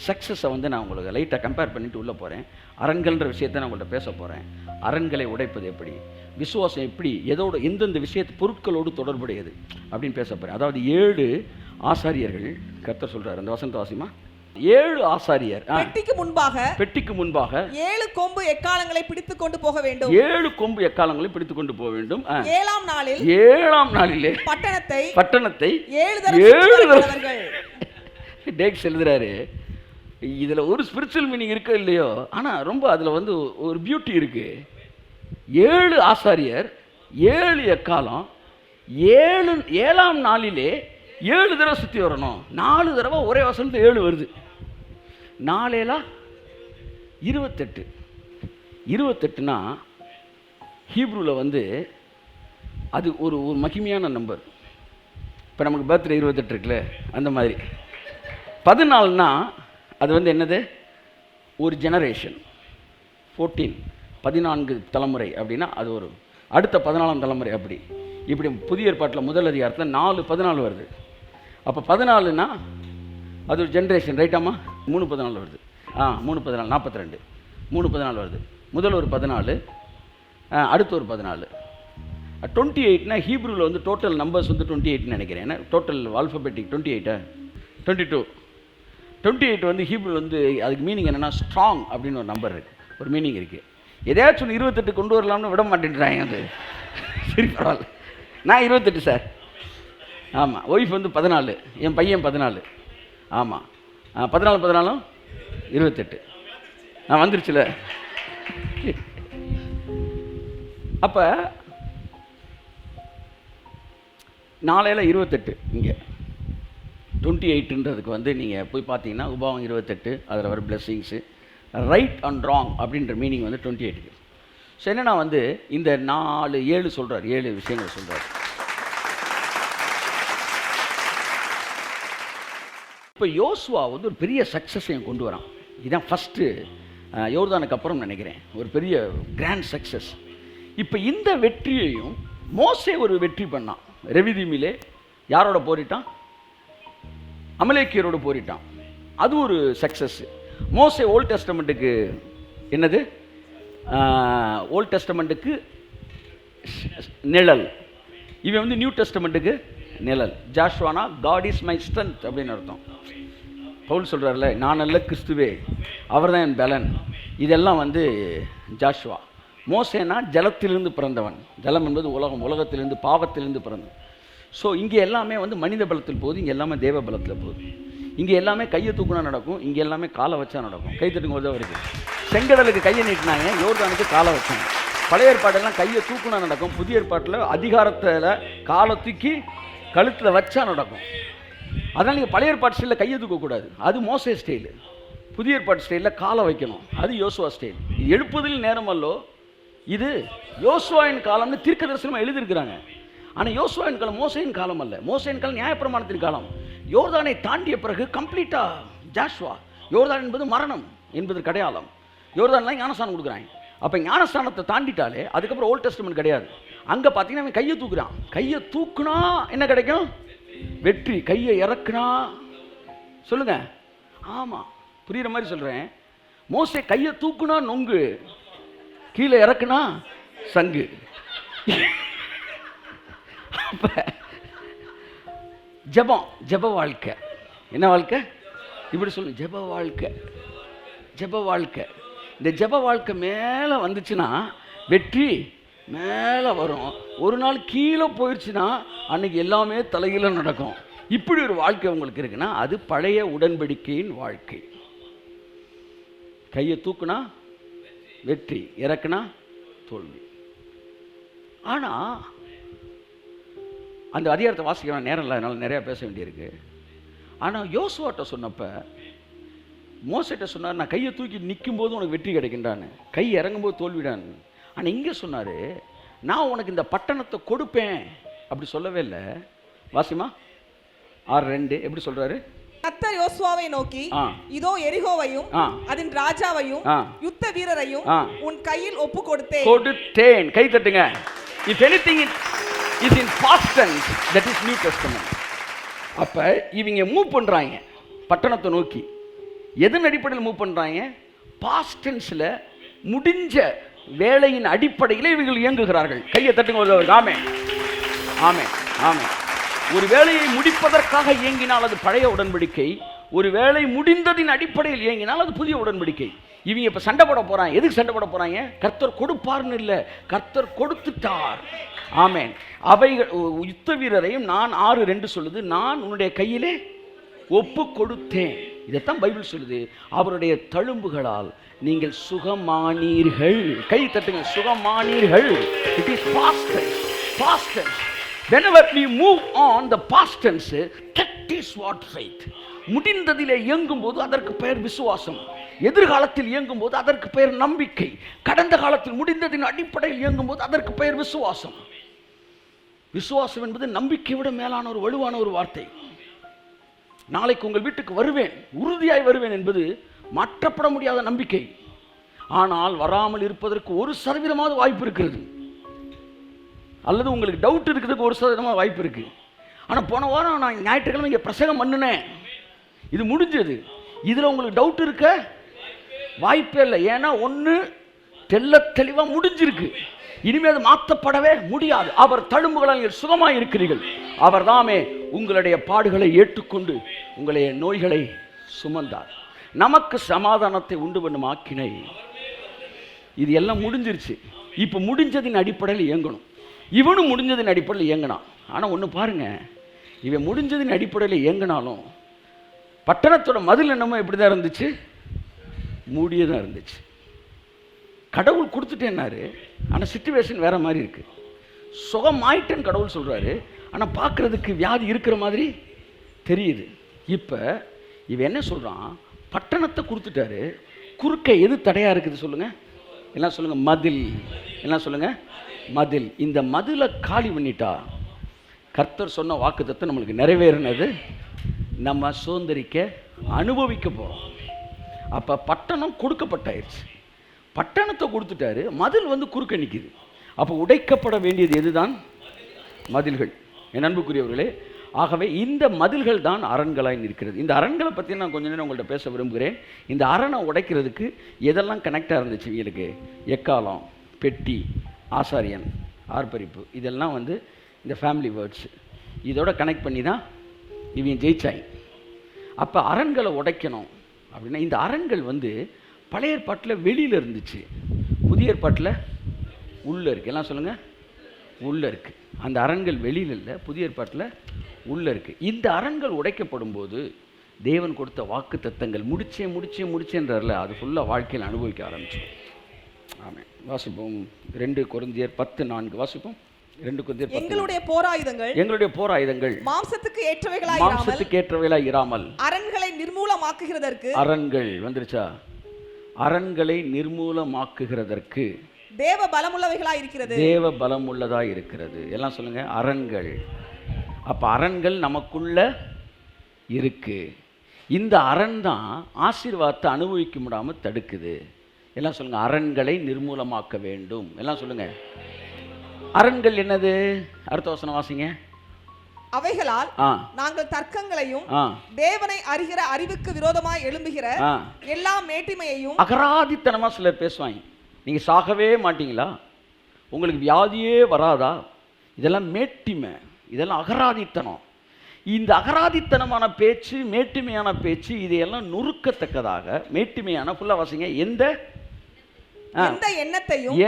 சக்ஸஸை நான் உங்களுக்கு லைட்டாக கம்பேர் பண்ணிட்டு உள்ளே போகிறேன். அரண்கள்ன்ற விஷயத்தை நான் உங்கள்கிட்ட பேச போகிறேன். அரண்களை உடைப்பது எப்படி, விசுவாசம் எப்படி, எதோடு எந்தெந்த விஷயத்து பொருட்களோடு தொடர்புடையது அப்படின்னு பேச போகிறேன். அதாவது 7 ஆசாரியர்கள் கர்த்தர் சொல்கிறார். அந்த வசனத்தை வாசிமா. 7 ஆசாரியர் பெட்டிக்கு முன்பாக 7 கொம்பு எக்காலங்களை பிடித்துக் கொண்டு போக வேண்டும். 7 கொம்பு எக்காலங்களை பிடித்துக் கொண்டு போக வேண்டும். 7ஆம் நாளிலே பட்டணத்தை 7 தடவை டேக்ஸ் எழுதுறாரு. இதுல ஒரு ஸ்பிரிச்சுவல் மீனிங் இருக்க இல்லையோ, ஆனா ரொம்ப அதுல ஒரு பியூட்டி இருக்கு. 7 ஆசாரியர் 7 எக்காலம் 7ஆம் நாளிலே 7 தடவை சுற்றி வரணும். 4 தடவை ஒரே வசனத்தில் 7 வருது. 4 7 28. 28னா ஹீப்ரூவில் அது ஒரு மகிமையான நம்பர். இப்போ நமக்கு பர்த்டே 28 இருக்குல்ல, அந்த மாதிரி. 14னா அது என்னது? ஒரு ஜெனரேஷன். 14 தலைமுறை அப்படின்னா அது ஒரு அடுத்த 14ஆம் தலைமுறை. அப்படி இப்படி புதிய ஏற்பாட்டில் முதல் அதிகாரத்தில் 4:14 வருது. அப்போ 14னா அது ஒரு ஜென்ரேஷன், ரைட்டாமா? 3:14 வருது. 3:14 42. 3:14 வருது. முதல் ஒரு 14, அடுத்து ஒரு 14. 28னா ஹீப்ரூவில் டோட்டல் நம்பர்ஸ் 28 நினைக்கிறேன். ஏன்னா டோட்டல் ஆல்ஃபபெட்டிக் 28 22. 28 ஹீப்ரூ அதுக்கு மீனிங் என்னென்னா ஸ்ட்ராங் அப்படின்னு ஒரு நம்பர் இருக்குது, ஒரு மீனிங் இருக்குது. எதையாச்சும் 28 கொண்டு வரலாம்னு விட மாட்டேன்றாங்க. அது சரி பரவாயில்ல, நான் 28 சார். ஆமாம், ஒய்ஃப் 14, என் பையன் 14. ஆமாம், 14 28. நான் வந்துருச்சுல. அப்போ 4 28 இங்கே 28ன்றதுக்கு நீங்கள் போய் பார்த்தீங்கன்னா உபாகம் 28 அதில் வர பிளெஸ்ஸிங்ஸு ரைட் அண்ட் ராங் அப்படின்ற மீனிங் 28க்கு. ஸோ என்னன்னா வந்து இந்த 7 சொல்கிறார், 7 விஷயங்கள் சொல்கிறார். இப்போ யோசுவா வந்து ஒரு பெரிய சக்ஸஸையும் கொண்டு வரான். இதுதான் ஃபஸ்ட்டு யோர்தானுக்கு அப்புறம் நினைக்கிறேன் ஒரு பெரிய கிராண்ட் சக்ஸஸ். இப்போ இந்த வெற்றியையும் மோசே ஒரு வெற்றி பண்ணான். ரெவிதீமிலே யாரோட போரிட்டான்? அமலேக்கியரோடு போரிட்டான். அது ஒரு சக்ஸஸ். மோசே ஓல்ட் டெஸ்டமெண்ட்டுக்கு என்னது? ஓல்ட் டெஸ்டமெண்ட்டுக்கு நிழல். இவன் வந்து நியூ டெஸ்டமெண்ட்டுக்கு நிழல். ஜாஷ்வானா காட் இஸ் மை ஸ்ட்ரென்த் அப்படின்னு அர்த்தம். பவுல் சொல்கிறார்ல, நான் அல்ல கிறிஸ்துவே, அவர் தான் என் பலன். இதெல்லாம் வந்து ஜாஷ்வா. மோசேனா ஜலத்திலிருந்து பிறந்தவன். ஜலம் என்பது உலகம், உலகத்திலிருந்து பாவத்திலிருந்து பிறந்தவன். ஸோ இங்கே எல்லாமே வந்து மனித பலத்தில் போகுது, இங்கே எல்லாமே தேவ பலத்தில் போகுது. இங்கே எல்லாமே கையை தூக்குனா நடக்கும், இங்கே எல்லாமே காலை வச்சா நடக்கும். கை தட்டுங்க போது வருது. செங்கடலுக்கு கையை நீட்டினாங்க, யோர்தானுக்கு காலை வச்சாங்க. பழைய ஏற்பாடெல்லாம் கையை தூக்குனா நடக்கும், புதிய ஏற்பாட்டில் அதிகாரத்தில் காலை தூக்கி கழுத்தில் வச்சா நடக்கும். அதனால் நீங்கள் பழைய ஏற்பாட்டு ஸ்டைலில் கையை தூக்கக்கூடாது, அது மோசே ஸ்டைலு. புதிய ஏற்பாட்டு ஸ்டைலில் காலை வைக்கணும், அது யோசுவா ஸ்டைல். எழுப்புதல் நேரம் அல்லோ இது யோசுவாவின் காலம்னு தீர்க்க தரிசனமாக எழுதியிருக்கிறாங்க. ஆனால் யோசுவாவின் காலம் மோசையின் காலம் அல்ல. மோசையின் காலம் நியாயப்பிரமாணத்தின் காலம். யோர்தானை தாண்டிய பிறகு கம்ப்ளீட்டாக ஜாஷ்வா. யோர்தான் என்பது மரணம் என்பதற்கு அடையாளம். யோர்தான்லாம் ஞானஸ்தானம் கொடுக்குறாங்க. அப்போ ஞானஸ்தானத்தை தாண்டிட்டாலே அதுக்கப்புறம் ஓல்ட் டெஸ்டமெண்ட் கிடையாது. அங்கே பார்த்தீங்கன்னா அவன் கையை தூக்குறான். கையை தூக்குனா என்ன கிடைக்கும்? வெற்றி. கையை இறக்குனா சொல்லுங்க, ஆமாம், புரிகிற மாதிரி சொல்கிறேன். மோசே கையை தூக்குனா நொங்கு, கீழே இறக்குனா சங்கு. அப்போ ஜபம், ஜப வாழ்க்கை. என்ன வாழ்க்கை? இப்படி சொல்லு, ஜப வாழ்க்கை. ஜப வாழ்க்கை. இந்த ஜப வாழ்க்கை மேலே வந்துச்சுன்னா வெற்றி மேலே வரும். ஒரு நாள் கீழே போயிடுச்சுன்னா அன்னைக்கு எல்லாமே தலைகீழ நடக்கும். இப்படி ஒரு வாழ்க்கை உங்களுக்கு இருக்குன்னா அது பழைய உடன்படிக்கையின் வாழ்க்கை. கையை தூக்குனா வெற்றி, இறக்குனா தோல்வி. ஆனால் அந்த அதிகாரத்தை வாசிக்க நேரம் இல்லை, அதனால் நிறையா பேச வேண்டியிருக்கு. ஆனால் யோசுவாட்ட சொன்னப்போ மோசேட்ட சொன்னார், நான் கையை தூக்கி நிற்கும் போது உனக்கு வெற்றி கிடைக்கின்றான்னு, கை இறங்கும்போது தோல்விடான்னு. ஆனால் இங்கே சொன்னார், நான் உனக்கு இந்த பட்டணத்தை கொடுப்பேன் அப்படி சொல்லவே இல்லை. வாசிமா 6:2 எப்படி சொல்கிறாரு? கர்த்தர் யோசுவாவை நோக்கி, இதோ எரிகோவையும் அதன் ராஜாவையும் யுத்த வீரரையும் உன் கையில் ஒப்பு கொடுத்தேன். கை தட்டுங்க. If anything is in past tense, that is New Testament. அப்ப இவங்க மூவ் பண்றாங்க பட்டணத்தை நோக்கி. எதன் அடிப்படையில் மூவ் பண்றாங்க? பாஸ்ட் டென்ஸ்ல முடிஞ்ச வேலையின் அடிப்படையில் இவர்கள் இயங்குகிறார்கள். கையை தட்டுங்க. ஆமென், ஆமென், ஆமென். ஒரு வேலையை முடிப்பதற்காக இயங்கினால் அது பழைய உடன்படிக்கை. ஒரு வேலை முடிந்ததின் அடிப்படையில் இயங்கினால் அது புதிய உடன்படிக்கை. இவங்க இப்போ சண்டை போட போகிறாங்க. எதுக்கு சண்டை போட போகிறாங்க? கர்த்தர் கொடுப்பார்னு இல்லை, கர்த்தர் கொடுத்துட்டார். ஆமென். அவைகள் யுத்த வீரரையும் நான் 6:2 சொல்லுது, நான் உன்னுடைய கையிலே ஒப்பு கொடுத்தேன். இதைத்தான் பைபிள் சொல்லுது. அவருடைய தழும்புகளால் நீங்கள் சுகமானீர்கள். கை தட்டுங்க. சுகமானீர்கள். It is past tense. Past tense. Whenever we move on the past tense, that is what faith. முடிந்ததிலே இயங்கும் போது அதற்கு பெயர் விசுவாசம். எதிர்காலத்தில் இயங்கும் போது அதற்கு பெயர் நம்பிக்கை. கடந்த காலத்தில் முடிந்ததின் அடிப்படையில் இயங்கும் போது அதற்கு பெயர் விசுவாசம். விசுவாசம் என்பது நம்பிக்கை விட மேலான ஒரு வலுவான ஒரு வார்த்தை. நாளைக்கு உங்கள் வீட்டுக்கு வருவேன், உறுதியாய் வருவேன் என்பது மாற்றப்பட முடியாத நம்பிக்கை. ஆனால் வராமல் இருப்பதற்கு 1% வாய்ப்பு இருக்கிறது. அல்லது உங்களுக்கு டவுட் இருக்கிறதுக்கு 1% வாய்ப்பு இருக்குது. ஆனால் போன வாரம் நான் ஞாயிற்றுக்கிழமை இங்கே பிரசங்கம் பண்ணினேன், இது முடிஞ்சது. இதில் உங்களுக்கு டவுட் இருக்க வாய்ப்பே இல்லை. ஏன்னா ஒன்று தெளிவாக முடிஞ்சிருக்கு. இனிமேல் அது மாற்றப்படவே முடியாது. அவர் தழும்புகளால் நீங்கள் சுகமாக இருக்கிறீர்கள். அவர் தாமே உங்களுடைய பாடுகளை ஏற்றுக்கொண்டு உங்களுடைய நோய்களை சுமந்தார். நமக்கு சமாதானத்தை உண்டு பண்ணும் ஆக்கினை. இது எல்லாம் முடிஞ்சிருச்சு. இப்போ முடிஞ்சதின் அடிப்படையில் இயங்கணும். இவனும் முடிஞ்சதின் அடிப்படையில் இயங்கினான். ஆனால் ஒன்று பாருங்க, இவன் முடிஞ்சதின் அடிப்படையில் இயங்கினாலும் பட்டணத்தோட மதில் என்னமோ எப்படி தான் இருந்துச்சு? மூடியதான் இருந்துச்சு. கடவுள் கொடுத்துட்டேன்னாரு, ஆனால் சிச்சுவேஷன் வேற மாதிரி இருக்கு. சுகமாயிட்டேன்னு கடவுள் சொல்றாரு, ஆனால் பார்க்கறதுக்கு வியாதி இருக்கிற மாதிரி தெரியுது. இப்போ இவன் என்ன சொல்றான்? பட்டணத்தை கொடுத்துட்டாரு, குறுக்க எது தடையா இருக்குது சொல்லுங்க? எல்லாம் சொல்லுங்க மதில். எல்லாம் சொல்லுங்க மதில். இந்த மதிலை காலி பண்ணிட்டா கர்த்தர் சொன்ன வாக்குத்தத்தம் நம்மளுக்கு நிறைவேறினது, நம்ம சுதந்திரிக்க அனுபவிக்க போகிறோம். அப்போ பட்டணம் கொடுக்கப்பட்டாயிருச்சு, பட்டணத்தை கொடுத்துட்டாரு, மதில் வந்து குறுக்க நிற்கிது. அப்போ உடைக்கப்பட வேண்டியது எதுதான்? மதில்கள். என் அன்புக்குரியவர்களே, ஆகவே இந்த மதில்கள் தான் அரண்களாய் நிற்கிறது. இந்த அரண்களை பற்றி நான் கொஞ்ச நேரம் உங்கள்கிட்ட பேச விரும்புகிறேன். இந்த அரணை உடைக்கிறதுக்கு எதெல்லாம் கனெக்டாக இருந்துச்சு இவங்களுக்கு? எக்காலம், பெட்டி, ஆசாரியன், ஆர்ப்பரிப்பு, இதெல்லாம் வந்து இந்த ஃபேமிலி வேர்ட்ஸ் இதோட கனெக்ட் பண்ணி தான் இவன் ஜெயிச்சாய். அப்போ அரண்களை உடைக்கணும் அப்படின்னா, இந்த அரண்கள் வந்து பழைய ஏற்பாட்டில் வெளியில் இருந்துச்சு, புதிய ஏற்பாட்டில் உள்ளே இருக்குது. எல்லாம் சொல்லுங்கள், உள்ளே இருக்குது. அந்த அரண்கள் வெளியில் இல்லை, புதிய ஏற்பாட்டில் உள்ளே இருக்குது. இந்த அரண்கள் உடைக்கப்படும் போது தேவன் கொடுத்த வாக்கு தத்தங்கள் முடிச்சேன்றதில்ல, அது ஃபுல்லாக வாழ்க்கையில் அனுபவிக்க ஆரம்பிச்சோம். ஆமாம். வாசிப்போம் 2 கொரிந்தியர் 10:4 வாசிப்போம். 2 கொரிந்தியர் 10. எங்களுடைய போராயுதங்கள் மாம்சத்துக்கு ஏற்றவைகளாய் இராமல் அரண்களை நிர்மூலமாக்குகிறதற்கு, அரண்கள் வந்துருச்சா? அரண்களை நிர்மூலமாக்குகிறதற்கு தேவ பலமுள்ளவைகளாய் இருக்கிறது, தேவ பலமுள்ளதாய் இருக்கிறது. எல்லாம் சொல்லுங்க, அரண்கள். அப்ப அரண்கள் நமக்குள்ள இருக்கு. இந்த அரண் தான் ஆசீர்வாதத்தை அனுபவிக்க முடியாம தடுக்குது. எல்லாம் சொல்லுங்க, அரண்களை நிர்மூலமாக்க வேண்டும். எல்லாம் சொல்லுங்க, அரண்கள் என்னது? அடுத்த வசனம் வாசிங்க. அவைகளால் நாங்கள் தர்க்கங்களையும் தேவனை அறிகிற அறிவுக்கு விரோதமாய் எழும்புகிற எல்லா மேட்டிமையையும். அகராதித்தனமா சிலர் பேசுவாங்க. நீங்க சாகவே மாட்டீங்களா? உங்களுக்கு வியாதியே வராதா? இதெல்லாம் மேட்டிமை, இதெல்லாம் அகராதித்தனம். இந்த அகராதித்தனமான பேச்சு, மேட்டிமையான பேச்சு, இதையெல்லாம் நுறுக்கத்தக்கதாக மேட்டிமையான ஃபுல்லா வாசிங்க. எந்த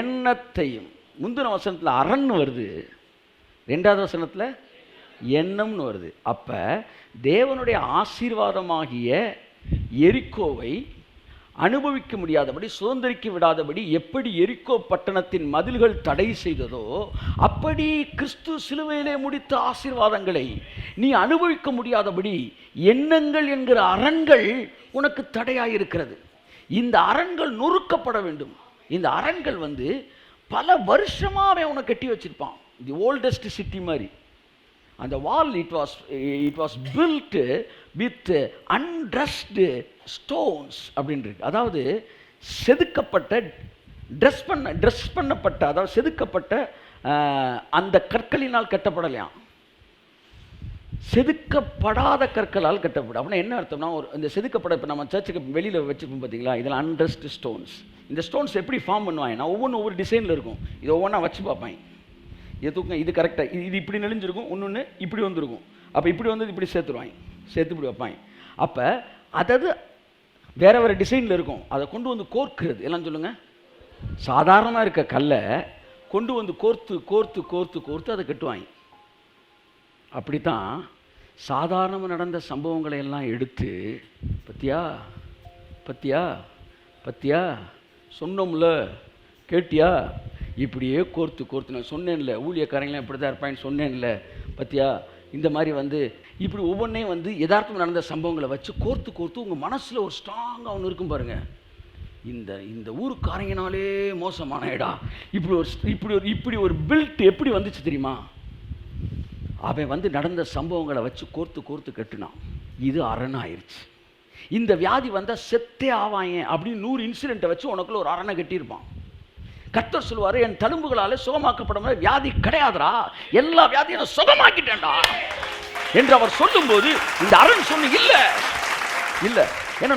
எண்ணத்தையும். முந்தின வசனத்துல அரண் வருது, 2வது வசனத்துல எண்ணம்னு வருது. அப்ப தேவனுடைய ஆசீர்வாதமாகிய எரிக்கோவை அனுபவிக்க முடியாதபடி, சுதந்திரிக்க விடாதபடி எப்படி எரிக்கோ பட்டணத்தின் மதில்கள் தடை செய்ததோ, அப்படி கிறிஸ்து சிலுவையிலே முடித்த ஆசீர்வாதங்களை நீ அனுபவிக்க முடியாதபடி எண்ணங்கள் என்கிற அரண்கள் உனக்கு தடையாயிருக்கிறது. இந்த அரண்கள் நொறுக்கப்பட வேண்டும். இந்த அரண்கள் வந்து பல வருஷமாவே உனக்கு கட்டி வச்சிருப்பான். தி ஓல்டஸ்ட் சிட்டி மாதிரி அந்த wall it was built with undressed stones அப்படின்னு இருக்கு. அதாவது செதுக்கப்பட்ட ட்ரெஸ் பண்ணப்பட்ட, அதாவது செதுக்கப்பட்ட அந்த கற்களினால் கட்டப்படலையாம், செதுக்கப்படாத கற்களால் கட்டப்படும். அப்படின்னா என்ன அர்த்தம்னா, ஒரு இந்த செதுக்கப்பட, இப்போ நம்ம சர்ச்சுக்கு வெளியில் வச்சுருப்போம் பார்த்தீங்களா, இதில் அன்ட்ரஸ்டு ஸ்டோன்ஸ். இந்த ஸ்டோன்ஸ் எப்படி ஃபார்ம் பண்ணுவாங்கன்னா, ஒவ்வொரு டிசைனில் இருக்கும். இது ஒவ்வொன்றா வச்சு பார்ப்பாங்க. இது தூக்கம், இது கரெக்டாக, இது இப்படி நெளிஞ்சிருக்கும், இன்னொன்று இப்படி வந்துருக்கும். அப்போ இப்படி வந்து இப்படி சேர்த்துருவாங்க, சேர்த்து இப்படி வைப்பாங்க. அப்போ அதாவது வேறு வேறு டிசைனில் இருக்கும். அதை கொண்டு வந்து கோர்க்கிறது. எல்லாம் சொல்லுங்கள், சாதாரணமாக இருக்க கல்லை கொண்டு வந்து கோர்த்து அதை கட்டுவாங்க. அப்படித்தான் சாதாரணமாக நடந்த சம்பவங்களை எல்லாம் எடுத்து, பத்தியா சொன்னோம்ல, கேட்டியா, இப்படியே கோர்த்து நான் சொன்னேன்ல, ஊழியக்காரங்களாம் இப்படி தான் இருப்பான்னு சொன்னேன்ல, பத்தியா, இந்த மாதிரி வந்து இப்படி ஒவ்வொன்றையும் வந்து யதார்த்தம் நடந்த சம்பவங்களை வச்சு கோர்த்து உங்கள் மனசில் ஒரு ஸ்ட்ராங்காக ஒன்று இருக்கும் பாருங்கள். இந்த ஊருக்காரங்கனாலே மோசமான இடம், இப்படி ஒரு பில்ட் எப்படி வந்துச்சு தெரியுமா? அவன் வந்து நடந்த சம்பவங்களை வச்சு கோர்த்து கட்டுனான். இது அரணாயிருச்சு. இந்த வியாதி வந்தால் செத்தே ஆவாங்க அப்படின்னு 100 இன்சிடென்ட்டை வச்சு உனக்குள்ள ஒரு அரணை கட்டியிருப்பான். கர்த்தர் சொல்லுவார், என் தழும்புகளாலே சுகமாக்கப்படும் வியாதி கிடையாதுடா, எல்லா வியாதியும் நான் சுகமாக்கிட்டேன்டா என்று அவர் சொல்லும்போது இந்த அரண் சொன்ன இல்லை. ஏன்னா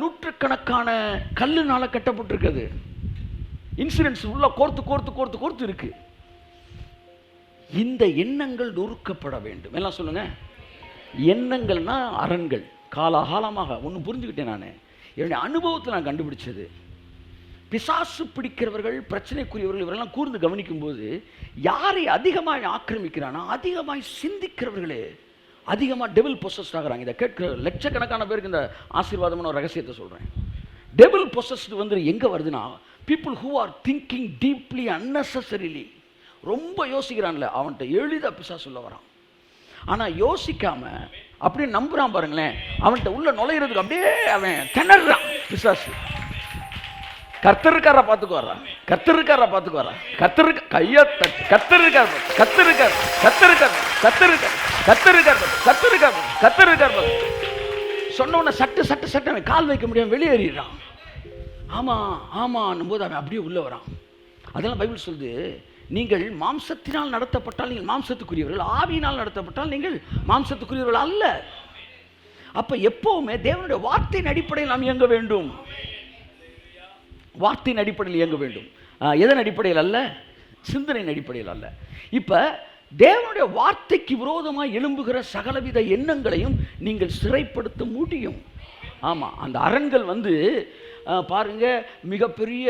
நூற்றுக்கணக்கான கல்லுனால கட்டப்பட்டிருக்குது. இன்சிடென்ட்ஸ் உள்ள கோர்த்து இருக்கு. இந்த எண்ணங்கள் நொறுக்கப்பட வேண்டும். எல்லாம் சொல்லுங்க, எண்ணங்கள்னா அரண்கள். காலகாலமாக ஒன்று புரிஞ்சுக்கிட்டேன் நான், என்னுடைய அனுபவத்தில் நான் கண்டுபிடிச்சது. பிசாசு பிடிக்கிறவர்கள், பிரச்சனைக்குரியவர்கள், இவரெல்லாம் கூர்ந்து கவனிக்கும் போது யாரை அதிகமாக ஆக்கிரமிக்கிறானா, அதிகமாக சிந்திக்கிறவர்களே அதிகமாக டெவில் பொசஸ்ட் ஆகிறாங்க. இதை கேட்கிற லட்சக்கணக்கான பேருக்கு இந்த ஆசீர்வாதமான ஒரு ரகசியத்தை சொல்கிறேன். டெவில் பொசஸ்ட் வந்து எங்கே வருதுன்னா, people who are thinking deeply unnecessarily. ரொம்ப யோசிக்கிறான்ல, அவன்கிட்ட எளிதாக பிசாசு உள்ள வரான். ஆனால் யோசிக்காம அப்படியே நம்புறான் பாருங்களேன், அவன்கிட்ட உள்ள நுழையிறதுக்கு அப்படியே அவன் திணறான் பிசாசு. கர்த்தருக்கார பார்த்துக்குவாரா, கர்த்தருக்கார பார்த்துக்குவாரா, கர்த்தருக்கு கையை தட்டி கர்த்தருக்கார், கர்த்தருக்கார், கர்த்தருக்கார், கர்த்தருக்கார், கர்த்தருக்கார், கர்த்தருக்கார், கர்த்தருக்கார் சொன்ன உடனே சட்டு சட்டு சட்டு அவன் கால் வைக்க முடியாம வெளியேறிடுறான். ஆமா ஆமான்னும் போது அவன் அப்படியே உள்ள வரான். அதெல்லாம் பைபிள் சொல்லுது, நீங்கள் மாம்சத்தினால் நடத்தப்பட்டால் நீங்கள் மாம்சத்துக்குரியவர்கள், ஆவியினால் நடத்தப்பட்டால் நீங்கள் மாம்சத்துக்குரியவர்கள் அல்ல. அப்ப எப்பவுமே தேவனுடைய வார்த்தையின் அடிப்படையில் நாம் இயங்க வேண்டும். வார்த்தையின் அடிப்படையில் இயங்க வேண்டும். எதன் அடிப்படையில் அல்ல? சிந்தனையின் அடிப்படையில் அல்ல. இப்ப தேவனுடைய வார்த்தைக்கு விரோதமாக எழும்புகிற சகலவித எண்ணங்களையும் நீங்கள் சிறைப்படுத்த முடியும். ஆமா, அந்த அரண்கள் வந்து பாருங்க மிகப்பெரிய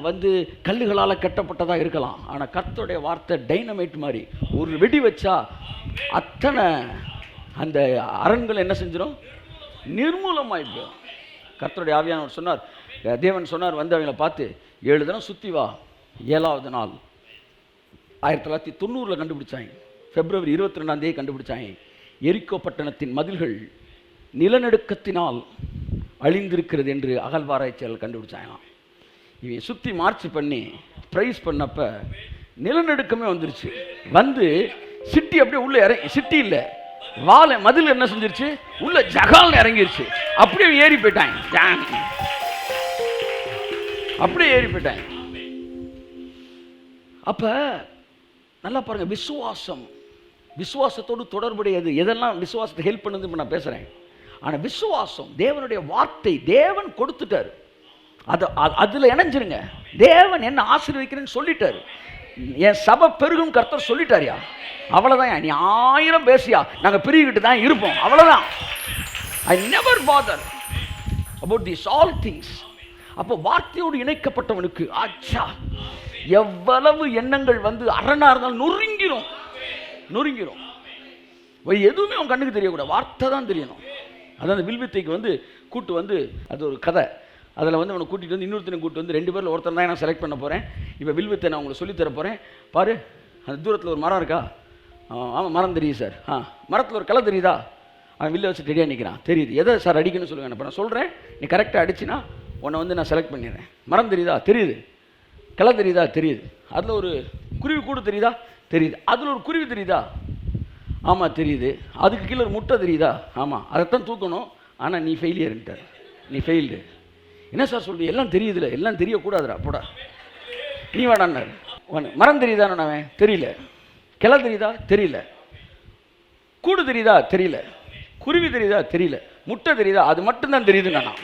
வந்து கல்லுகளால் கட்டப்பட்டதாக இருக்கலாம். ஆனால் கர்த்தருடைய வார்த்தை டைனமைட் மாதிரி, ஒரு வெடி வச்சா அத்தனை அந்த அரண்கள் என்ன செஞ்சிடும்? நிர்மூலமாயிடும். கர்த்தருடைய ஆவியானவர் சொன்னார், தேவன் சொன்னார் வந்து அவங்களை பார்த்து 7 தினம் சுற்றி வா. 7வது நாள் 1990 கண்டுபிடிச்சாங்க. பிப்ரவரி 22 கண்டுபிடிச்சாங்க. எரிக்கோ பட்டணத்தின் மதில்கள் நிலநடுக்கத்தினால் அழிந்திருக்கிறது என்று அகழ்வாராய்ச்சியாளர்கள் கண்டுபிடிச்சாங்களாம். இவன் சுற்றி மார்ச் பண்ணி ப்ரைஸ் பண்ணப்ப நிலநடுக்கமே வந்துருச்சு. வந்து சிட்டி அப்படியே உள்ள இறங்கி, சிட்டி இல்லை வாழை மதில் என்ன செஞ்சிருச்சு? உள்ள ஜகால் இறங்கிருச்சு. அப்படியே ஏறி போயிட்டாங்க, அப்படியே ஏறி போயிட்டாங்க. அப்ப நல்லா பாருங்க, விசுவாசம், விசுவாசத்தோடு தொடர்புடையது. எதெல்லாம் விசுவாசத்தை ஹெல்ப் பண்ணுது நான் பேசுறேன். ஆனா விசுவாசம், தேவனுடைய வார்த்தை தேவன் கொடுத்துட்டாரு, அதுல இணைஞ்சிருங்க. தேவன் என்ன ஆசீர்வதிக்கிறேன்னு சொல்லிட்டாரு. என் சபை பெருகும் கர்த்தர் சொல்லிட்டாரியா, அவ்வளவுதான். நீ 1000 பேசியா, நாங்க பிரிகிட்டு தான் இருப்போம், அவ்வளவுதான். I never bother about these all things. அப்போ வார்த்தையோடு இணைக்கப்பட்டவனுக்கு ஆச்சா எவ்வளவு எண்ணங்கள் வந்து அரணா இருந்தாலும் நொறுங்கிரும், நொறுங்கிரும். எதுவுமே அவன் கண்ணுக்கு தெரியக்கூடாது, வார்த்தை தான் தெரியணும். அதான் அந்த வில்வித்தைக்கு வந்து கூட்டு வந்து அது ஒரு கதை. அதில் வந்து அவனை கூட்டிகிட்டு வந்து இன்னொருத்தனை கூட்டு வந்து 2 பேரில் ஒருத்தர் தான் நான் செலக்ட் பண்ண போகிறேன். இப்போ வில்வித்தை நான் உங்களுக்கு சொல்லித்தர போகிறேன். பாரு, அந்த தூரத்தில் ஒரு மரம் இருக்கா? ஆமாம் மரம் தெரியுது சார். மரத்தில் ஒரு களை தெரியுதா? அவன் வில்லை வச்சு ரெடியாக நிற்கிறான். தெரியுது. எதை சார் அடிக்கணும்னு சொல்லுங்கள். இப்போ நான் சொல்கிறேன், நீ கரெக்டாக அடிச்சுன்னா உன்னை வந்து நான் செலக்ட் பண்ணிடுறேன். மரம் தெரியுதா? தெரியுது. களை தெரியுதா? தெரியுது. அதில் ஒரு குருவி கூடு தெரியுதா? தெரியுது. அதில் ஒரு குருவி தெரியுதா? ஆமாம் தெரியுது. அதுக்கு கீழே ஒரு முட்டை தெரியுதா? ஆமாம், அதைத்தான் தூக்கணும். ஆனால் நீ ஃபெயிலியர்ன்ட்டார், நீ ஃபெயில்டு. என்ன சார் சொல்கிறீ? எல்லாம் தெரியுதுல, எல்லாம் தெரியக்கூடாதுடா போடா, நீ வேடான்னாரு. மரம் தெரியுதான்னு அவன் தெரியல. கிளை தெரியுதா? தெரியல. கூடு தெரியுதா? தெரியல. குருவி தெரியுதா? தெரியல. முட்டை தெரியுதா? அது மட்டும்தான் தெரியுது. நான்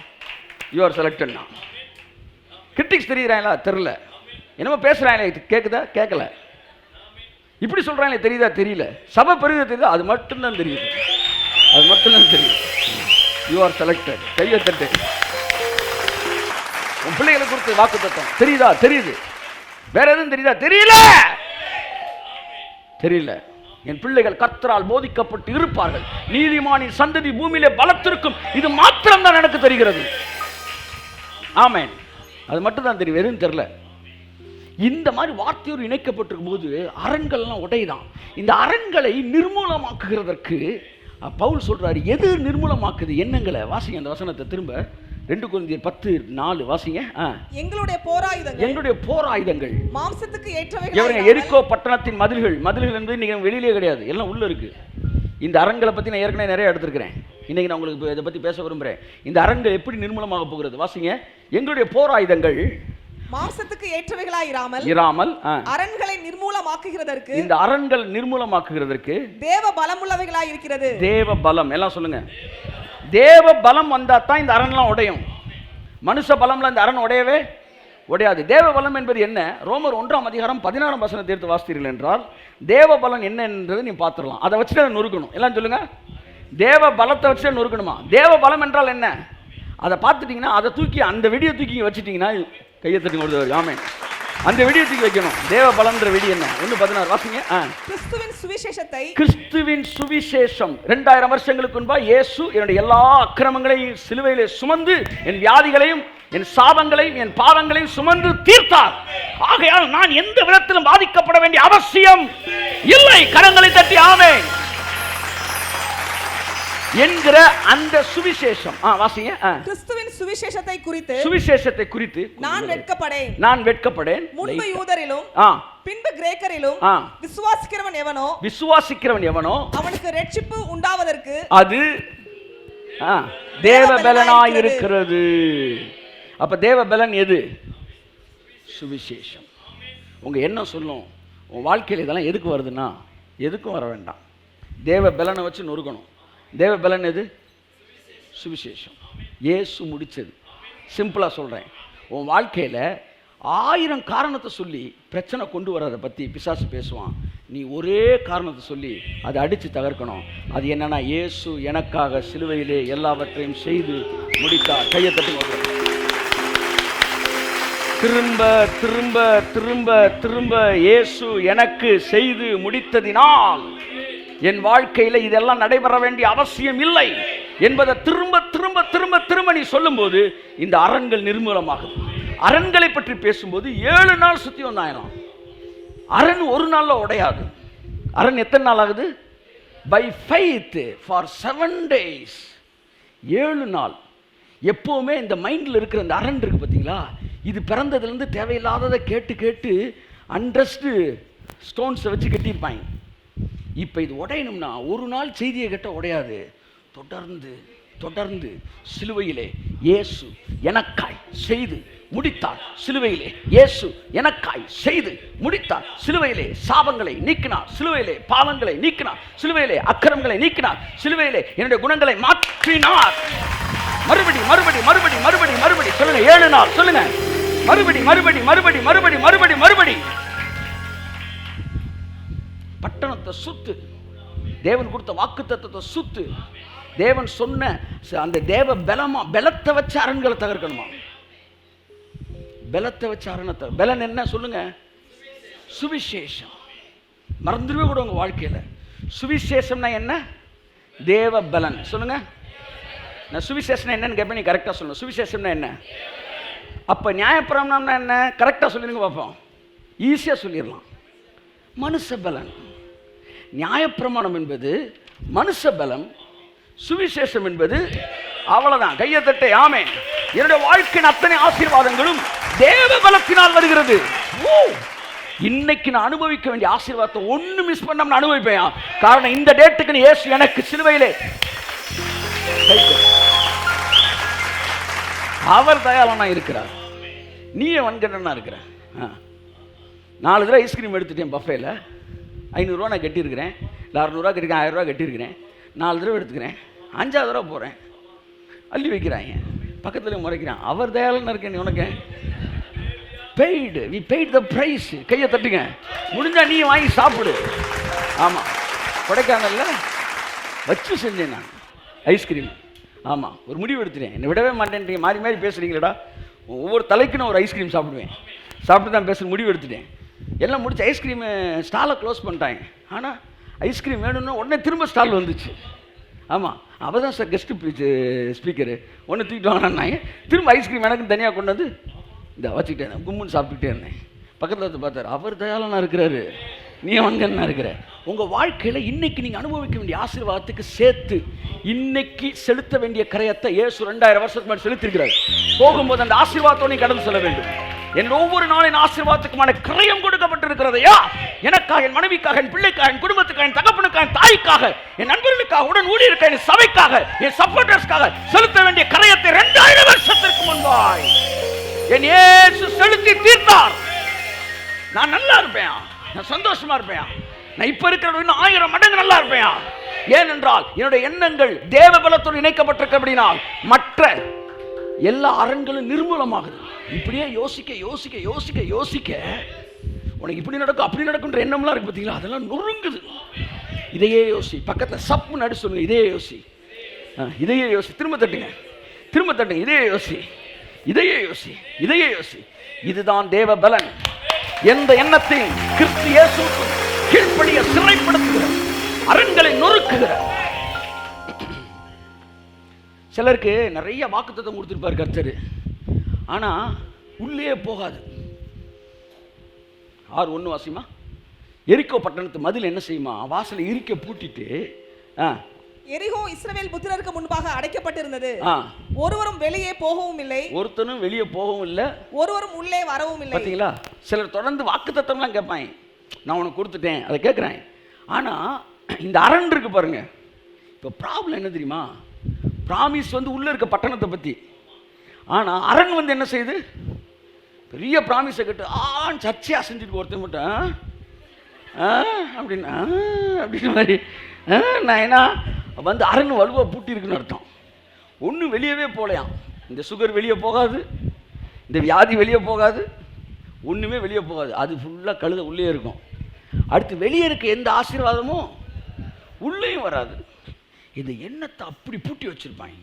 யூ ஆர் செலக்டட்னா. கிரிட்டிக்ஸ் தெரியுறாங்களா? தெரில. என்னமோ பேசுகிறாங்களே, கேட்குதா? கேட்கல. இப்படி சொல்கிறாங்களே, தெரியுதா? தெரியல. சபை பெருக தெரியுதா? அது மட்டும்தான் தெரியுது, அது மட்டும்தான் தெரியுது. You are selected. கையை தட்டு. உன் பிள்ளைகளை குறித்து வாக்கு தத்தம் தெரியுதா? தெரியுது. வேற எதுவும் தெரியுதா? தெரியல, தெரியல. என் பிள்ளைகள் கர்த்தரால் போதிக்கப்பட்டு இருப்பார்கள், நீதிமானின் சந்ததி பூமியிலே பலத்திருக்கும். இது மாத்திரம் தான் எனக்கு தெரிகிறது. ஆமென். அது மட்டும் தான் தெரியும், எதுவும் தெரியல. இந்த மாதிரி வார்த்தையோடு இணைக்கப்பட்டிருக்கும் போது அரண்கள்லாம் உடைதான். இந்த அரண்களை நிர்மூலமாக்குகிறதற்கு பவுல் சொல்றாரு. எது நிர்மூலமாக்குது? எண்ணங்களை. வாசிங்க அந்த வசனத்தை திரும்ப. 2 கொரிந்தியர் 10:4 வாசிங்க. எங்களுடைய போராயுதங்கள், எங்களுடைய போராயுதங்கள் மாம்சத்துக்கு ஏற்றவைகள். எரிக்கோ பட்டணத்தின் மதில்கள். மதில்கள் என்பது நீங்க வெளியிலே கிடையாது, எல்லாம் உள்ள இருக்கு. இந்த அரண்களை பத்தி நான் ஏற்கனவே நிறைய எடுத்திருக்கிறேன். இன்னைக்கு நான் உங்களுக்கு இதை பத்தி பேச விரும்புறேன். இந்த அரண்கள் எப்படி நிர்மூலமாக போகிறது? வாசிங்க. எங்களுடைய போராயுதங்கள் மாம்சத்துக்கு ஏற்றவைகளாய் இராமல் அரண்களை நிர்மூலமாக்குகிறதற்கு, இந்த அரண்கள் நிர்மூலமாக்குகிறதற்கு தேவ பலமுள்ளவைகளாய் இருக்கிறது. தேவ பலம். எல்லாம் சொல்லுங்க. தேவ பலம் வந்தா தான் இந்த அரண்லாம் உடையும். மனுஷ பலம்ல இந்த அரண் உடையவே உடையாது. தேவ பலம் என்பது என்ன? ரோமர் 1:16 வசனத்தை எடுத்து வாசித்தீர்கள் என்றால் தேவ பலம் என்ன என்றதை நீ பார்த்துடலாம். அதை வச்சுட்டு அதை நொறுக்கணும். எல்லாம் சொல்லுங்க. தேவ பலத்தை வச்சுட்டு நொறுக்கணுமா? தேவ பலம் என்றால் என்ன? அதை பார்த்துட்டீங்கன்னா அதை தூக்கி, அந்த வெடியை தூக்கி வச்சுட்டீங்கன்னா கையை தட்டி கொடுத்து. ஆமென். அந்த வெடியை தூக்கி வைக்கணும். தேவ பலம்ன்ற வெடி என்ன? 1:16 வாசிங்க. கிறிஸ்துவின் சுவிசேஷத்தை, கிறிஸ்துவின் சுவிசேஷம் 2000 வருஷங்களுக்கு முன்பா இயேசு என்னுடைய எல்லா அக்கிரமங்களையும் சிலுவையிலே சுமந்து என் வியாதிகளையும் என் சாபங்களையும் என் பாவங்களையும் சுமந்து தீர்த்தார். ஆகையால் நான் எந்த விதத்திலும் பாதிக்கப்பட வேண்டிய அவசியம் இல்லை. கரங்களை தட்டி ஆமென். என்கிற அந்த சுவிசேஷம். வாசிங்க. கிறிஸ்துவின் சுவிசேஷத்தை குறித்து, சுவிசேஷத்தை குறித்து நான் வெட்கப்படேன், நான் வெட்கப்படேன். முன்பு யூதரிலும் பின்பு கிரேக்கரிலும் விசுவாசிக்கிறவன் எவனோ அவனுக்கு ரட்சிப்பு உண்டாவதற்கு அது தேவ பலனாய் இருக்கிறது. அப்ப தேவ பலன் எது? சுவிசேஷம். உங்க என்ன சொல்லும், உன் வாழ்க்கையில் இதெல்லாம் எதுக்கு வருதுன்னா எதுக்கும் வர வேண்டாம், தேவ பலனை வச்சு நொறுக்கணும். தேவ பலன் எது? சுவிசேஷம். இயேசு முடிச்சது. சிம்பிளாக சொல்கிறேன், உன் வாழ்க்கையில் 1000 காரணத்தை சொல்லி பிரச்சனை கொண்டு வரதை பற்றி பிசாசு பேசுவான். நீ ஒரே காரணத்தை சொல்லி அதை அடித்து தகர்க்கணும். அது என்னன்னா, இயேசு எனக்காக சிலுவையிலே எல்லாவற்றையும் செய்து முடித்தார். கையை தட்டி திரும்ப திரும்ப திரும்ப திரும்ப இயேசு எனக்கு செய்து முடித்ததினால் என் வாழ்க்கையில் இதெல்லாம் நடைபெற வேண்டிய அவசியம் இல்லை என்பதை திரும்ப திரும்ப திரும்ப திரும்ப நீ சொல்லும்போது இந்த அரண்கள் நிர்மூலமாகுது. அரண்களை பற்றி பேசும்போது 7 நாள் சுத்தி வந்தாயிரம். அரண் ஒரு நாள்ல உடையாது. அரண் எத்தனை நாள் ஆகுது? By faith for 7 days. 7 நாள். எப்பவுமே இந்த மைண்டில் இருக்கிற இந்த அரண் இருக்கு பார்த்தீங்களா, இது பிறந்ததுலேருந்து தேவையில்லாததை கேட்டு கேட்டு அண்ட்ரஸ்டு ஸ்டோன்ஸை வச்சு கட்டியிருப்பாங்க. இப்போ இது உடையணும்னா ஒரு நாள் செய்தியை கேட்டால் உடையாது. தொடர்ந்து தொடர்ந்து சிலுவையிலே இயேசு எனக்காய் செய்து முடித்தார். சிலுவையிலே இயேசு எனக்காய் செய்து முடித்தார். சிலுவையிலே சாபங்களை நீக்கினார். சிலுவையிலே பாவங்களை நீக்கினார். சிலுவையிலே அக்கிரமங்களை நீக்கினார். சிலுவையிலே என்னுடைய குணங்களை மாற்றினார். மறுபடி மறுபடி மறுபடி மறுபடி மறுபடி சொல்லுங்க. 7 நாள் சொல்லுங்க. மறுபடி மறுபடி மறுபடி மறுபடி மறுபடி மறுபடி பட்டணத்தை சுத்து. தேவன் கொடுத்த வாக்குத்தத்தத்தை சுத்து. தேவன் சொன்ன அந்த தேவ பலத்தை வச்சு அரண்களை தகர்க்கணுமா? பலத்தை வச்சு அரணத்தை. பலன் என்ன சொல்லுங்க? சுவிசேஷம். மறந்துடுவே கூட உங்க வாழ்க்கையில. சுவிசேஷம்னா என்ன? தேவ பலன். சொல்லுங்க. நான் சுவிசேஷம் என்னன்னு கேட்பேன், நீ கரெக்டாக சொல்லணும். சுவிசேஷம்னா என்ன? அப்போ நியாயப்பிரமாணம்னா என்ன? கரெக்டாக சொல்லிடுங்க பார்ப்போம். ஈஸியாக சொல்லிடலாம். மனுஷ பலன். நியாயப்பிரமாணம் என்பது மனுஷ பலம், சுவிசேஷம் என்பது அவ்வளவுதான். கையை தட்டை ஆமே. என்னுடைய வாழ்க்கையின் அத்தனை ஆசீர்வாதங்களும் தேவ பலத்தினால் வருகிறது. இன்னைக்கு நான் அனுபவிக்க வேண்டிய ஆசீர்வாதத்தை ஒண்ணு மிஸ் பண்ணாம நான் அனுபவிப்பேன். காரணம் இந்த டேட்டுக்கு இயேசு எனக்கு சிலுவையிலே அவர் தயாளனா இருக்கிறார். நீயே வன்கண்ணனா இருக்கிற. 4 தடவை ஐஸ்கிரீம் எடுத்துட்டேன் பஃபேல. 500 ரூபா நான் கட்டியிருக்கிறேன். 600 ரூபா கட்டிருக்கேன். 1000 ரூபா கட்டியிருக்கிறேன். 4 தடவை எடுத்துக்கிறேன். 5ஆவது தடவை போகிறேன். அள்ளி வைக்கிறாங்க. பக்கத்தில் முறைக்கிறான். அவர் தயாளனா இருக்கேன். உனக்கு paid. We paid the price. கையை தட்டுங்க. முடிஞ்சா நீ வாங்கி சாப்பிடு. ஆமாம், கொடைக்கானல்ல வச்சு செஞ்சேன் நான் ஐஸ்கிரீம். ஆமாம், ஒரு முடிவு எடுத்துட்டேன். என்னை விடவே மாட்டேன்றீங்க. மாறி மாறி பேசுகிறீங்களடா. ஒவ்வொரு தலைக்கு நான் ஒரு ஐஸ்கிரீம் சாப்பிடுவேன். சாப்பிட்டு தான் பேசுகிற முடிவு எடுத்துட்டேன். எல்லாம் முடிச்சு ஐஸ்கிரீமு ஸ்டாலை க்ளோஸ் பண்ணிட்டாங்க. ஆனால் ஐஸ்கிரீம் வேணும்னா உடனே திரும்ப ஸ்டால் வந்துச்சு. ஆமாம், அவள் தான் சார் கெஸ்ட்டு ஸ்பீக்கரு. ஒன்று தூக்கிட்டு வாங்கினாங்க. திரும்ப ஐஸ்கிரீம் எனக்கு தனியாக கொண்டு வந்து இந்த வச்சுக்கிட்டே இருந்தேன். கும்முன்னு சாப்பிட்டுக்கிட்டே இருந்தேன். பக்கத்தில் வந்து பார்த்தார். அவர் தயாளனா இருக்கிறாரு, நீ வங்கன்னா இருக்கிற. உங்கள் வாழ்க்கையில் இன்னைக்கு நீங்கள் அனுபவிக்க வேண்டிய ஆசீர்வாதத்துக்கு சேர்த்து இன்னைக்கு செலுத்த வேண்டிய கரையத்தை இயேசு 2000 வருஷத்துக்கு முன்னாடி செலுத்திருக்கிறார். போகும்போது அந்த ஆசீர்வாதத்தோடு நீ கடந்து செல்ல வேண்டும். என் ஒவ்வொரு நாளின் ஆசீர்வாதத்துக்குமான கிரயம் கொடுக்கப்பட்டிருக்கிறதையா, எனக்காக, என் மனைவிக்காக, என் பிள்ளைக்காக, என் குடும்பத்துக்காக, என் தகப்பனுக்காக, என் தாய்க்காக, என் நண்பர்களுக்காக, உடன் ஊழியருக்காக, என் சபைக்காக, என் சப்போர்ட்டர்ஸ்க்காக செலுத்த வேண்டிய கரையத்தை 2000 வருஷத்திற்கு முன்பாய் என் இயேசு செலுத்தி தீர்த்தார். நான் நல்லா இருப்பேன், நான் சந்தோஷமா இருப்பேன், நான் இப்ப இருக்கிற இன்னும் 1000 மடங்கு நல்லா இருப்பேன். ஏனென்றால் என்னுடைய எண்ணங்கள் தேவ பலத்தோடு இணைக்கப்பட்டிருக்கிறபடினால் மற்ற எல்லா அரண்களும் நிர்மூலமாகுது. இப்படியே யோசிக்க யோசிக்க யோசிக்க யோசிக்க உனக்கு இப்படி நடக்கும் அப்படி நடக்கும்ன்ற எண்ணம்லாம் இருக்கு பார்த்தீங்களா, அதெல்லாம் நொறுங்குது. இதையே யோசி. பக்கத்தில் சப்பு நடு சொல்லுங்க. இதையே யோசி, இதையே யோசி. திரும்ப தட்டுங்க, திரும்ப தட்டுங்க. இதையே யோசி, இதையே யோசி, இதையே யோசி. இதுதான் தேவ பலன். எந்த எண்ணத்தையும் கிறிஸ்து இயேசுவுக்கு கீழ்ப்படிய சிறைப்படுத்துகிற, அரண்களை நொறுக்குகிற. சிலருக்கு நிறைய வாக்குத்தத்தம் கொடுத்துருப்பார் கர்த்தர், ஆனால் உள்ளே போகாது. 6:1 வாசிமா. எரிக்கோ பட்டணத்து மதில் என்ன செய்யுமா, வாசலை இறுக்க பூட்டிட்டு எரிகோ இஸ்ரவேல் புத்திரருக்கு முன்பாக அடைக்கப்பட்டிருந்தது. ஒருவரும் வெளியே போகவும் இல்லை, ஒருத்தனும் வெளியே போகவும் இல்லை, ஒருவரும் உள்ளே வரவும் இல்லை. பார்த்தீங்களா? சிலர் தொடர்ந்து வாக்குத்தத்தம்லாம் கேட்பாங்க, நான் உனக்கு கொடுத்துட்டேன், அதை கேட்குறேன். ஆனால் இந்த அரண் இருக்கு பாருங்க, இப்போ ப்ராப்ளம் என்ன தெரியுமா? ப்ராமிஸ் வந்து உள்ளே இருக்க பட்டணத்தை பற்றி, ஆனால் அரண் வந்து என்ன செய்யுது? பெரிய ப்ராமிஸை கேட்டு சர்ச்சையாக செஞ்சுட்டு ஒருத்தன் மட்டும் அப்படின்னா அப்படின்ற மாதிரி நான் ஏன்னா வந்து அரண் வலுவாக பூட்டி இருக்குன்னு அர்த்தம். ஒன்றும் வெளியவே போகலையாம். இந்த சுகர் வெளியே போகாது, இந்த வியாதி வெளியே போகாது, ஒன்றுமே வெளியே போகாது. அது ஃபுல்லாக கழுத உள்ளே இருக்கும். அடுத்து வெளியே இருக்க எந்த ஆசீர்வாதமும் உள்ளேயும் வராது. இந்த எண்ணத்தை அப்படி பூட்டி வச்சுருப்பாங்க.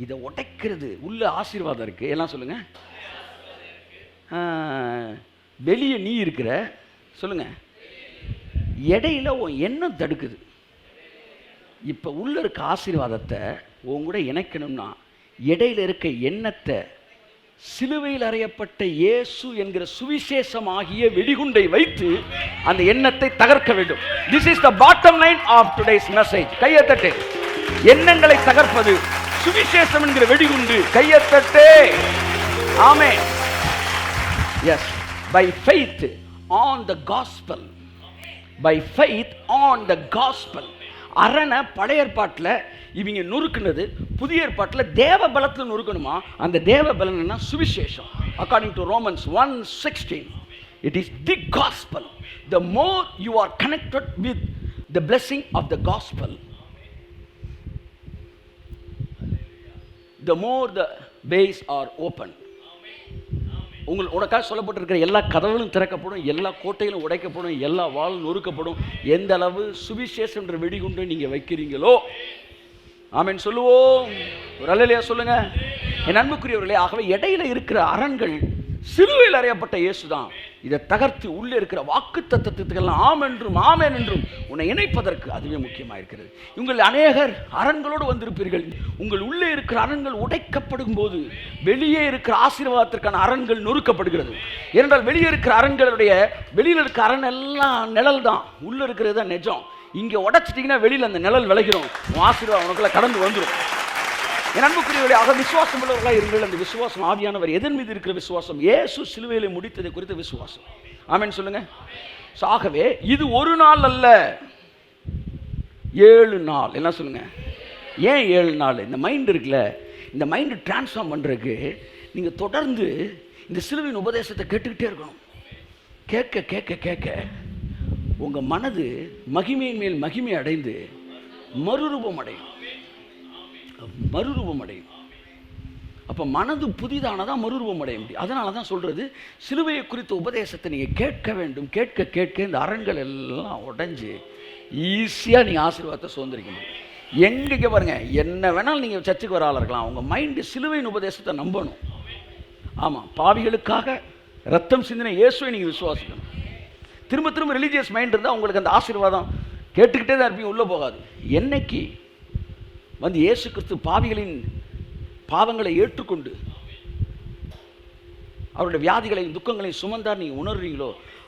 இதை உடைக்கிறது உள்ள ஆசீர்வாதம் இருக்குது. எல்லாம் சொல்லுங்கள். வெளியே நீ இருக்கிற சொல்லுங்கள், இடையில உன் எண்ணம் தடுக்குது. இப்போ உள்ள இருக்க ஆசீர்வாதத்தை உன் கூட இணைக்கணும்னா இடையில இருக்க எண்ணத்தை சிலுவையில் அறையப்பட்ட இயேசு என்கிற சுவிசேஷமாகிய வெடிகுண்டை வைத்து அந்த எண்ணத்தை தகர்க்க வேண்டும். This is the bottom line of today's message. கையத்தட்டு. எண்ணங்களை தகர்ப்பது சுவிசேஷம் என்கிற வெடிகுண்டு. கையத்தட்டு. Amen. Yes, by faith on the gospel. By faith on the gospel. அரணை பழைய ஏற்பாட்டில் இவங்க நொறுக்குனது, புதிய ஏற்பாட்டில் தேவ பலத்தில் நொறுக்கணுமா? அந்த தேவ பலன்னா சுவிசேஷம். According to Romans 1:16, it is the gospel. The more you are connected with the blessing of the gospel, the more the ways are open. உனக்காக சொல்லப்பட்டிருக்கிற எல்லா கதவுகளும் திறக்கப்படும், எல்லா கோட்டைகளும் உடைக்கப்படும், எல்லா வாளும் நொறுக்கப்படும். எந்த அளவு சுவிசேஷம் என்ற வெடிகுண்டை நீங்கள் வைக்கிறீங்களோ. ஆமென் சொல்லுவோம். ஒரு அல்லேலூயா சொல்லுங்க. என் அன்புக்குரியவர்களே, ஆகவே இடையில இருக்கிற அரண்கள் சிலுவையில் அறையப்பட்ட இயேசுதான். இதை தகர்த்து உள்ளே இருக்கிற வாக்கு தத்தத்துக்கெல்லாம் ஆம் என்றும் ஆமென் என்றும் உன்னை இணைப்பதற்கு அதுவே முக்கியமாக இருக்கிறது. உங்கள் அநேகர் அரண்களோடு வந்திருப்பீர்கள். உங்கள் உள்ளே இருக்கிற அரண்கள் உடைக்கப்படும் போது வெளியே இருக்கிற ஆசீர்வாதத்திற்கான அரண்கள் நொறுக்கப்படுகிறது. ஏனென்றால் வெளியே இருக்கிற அரண்களுடைய வெளியில் இருக்கிற அரண் எல்லாம் நிழல் தான், உள்ளே இருக்கிறது தான் நிஜம். இங்கே உடைச்சிட்டிங்கன்னா வெளியில் அந்த நிழல் விளைகிறோம், ஆசீர்வாதம் உனக்குள்ள கடந்து வந்துடும். என் அன்புக்குரியவர்களே, ஆக விசுவாசம் உள்ளவர்களாக இருங்கள். அந்த விசுவாசம் ஆவியானவர் எதன் மீது இருக்கிற விசுவாசம்? இயேசு சிலுவையிலே முடித்ததை குறித்த விசுவாசம். ஆமென் சொல்லுங்க. ஆகவே இது ஒரு நாள் அல்ல, 7 நாள். என்ன சொல்லுங்க? ஏன் 7 நாள்? இந்த மைண்ட் இருக்குல்ல, இந்த மைண்டு டிரான்ஸ்ஃபார்ம் பண்ணுறதுக்கு நீங்கள் தொடர்ந்து இந்த சிலுவையின் உபதேசத்தை கேட்டுக்கிட்டே இருக்கணும். கேட்க கேட்க கேட்க உங்கள் மனது மகிமையின் மேல் மகிமை அடைந்து மறுரூபம் அடையும். மறுரூபம் அடையும். அப்போ மனது புதிதானதான் மறுரூபம் அடைய முடியும். அதனால தான் சொல்கிறது, சிலுவையை குறித்த உபதேசத்தை நீங்கள் கேட்க வேண்டும். கேட்க கேட்க இந்த அரண்கள் எல்லாம் உடைஞ்சு ஈஸியாக நீங்கள் ஆசீர்வாதத்தை சுதந்திரிக்க முடியும். எங்கே பாருங்கள், என்ன வேணாலும் நீங்கள் சர்ச்சுக்கு வர ஆளாக இருக்கலாம், உங்கள் மைண்டு சிலுவையின் உபதேசத்தை நம்பணும். ஆமாம், பாவிகளுக்காக ரத்தம் சிந்தின இயேசுவை நீங்கள் விசுவாசிக்கணும். திரும்ப திரும்ப ரிலீஜியஸ் மைண்ட் இருந்தால் உங்களுக்கு அந்த ஆசீர்வாதம் கேட்டுக்கிட்டே தான் இருப்பீங்க, உள்ளே போகாது. என்னைக்கு வந்து இயேசு கிறிஸ்து பாவிகளின் பாவங்களை ஏற்றுக்கொண்டு அவருடைய வியாதிகளையும் துக்கங்களையும் சுமந்தார் நீங்கள் உணர்றீங்களோ,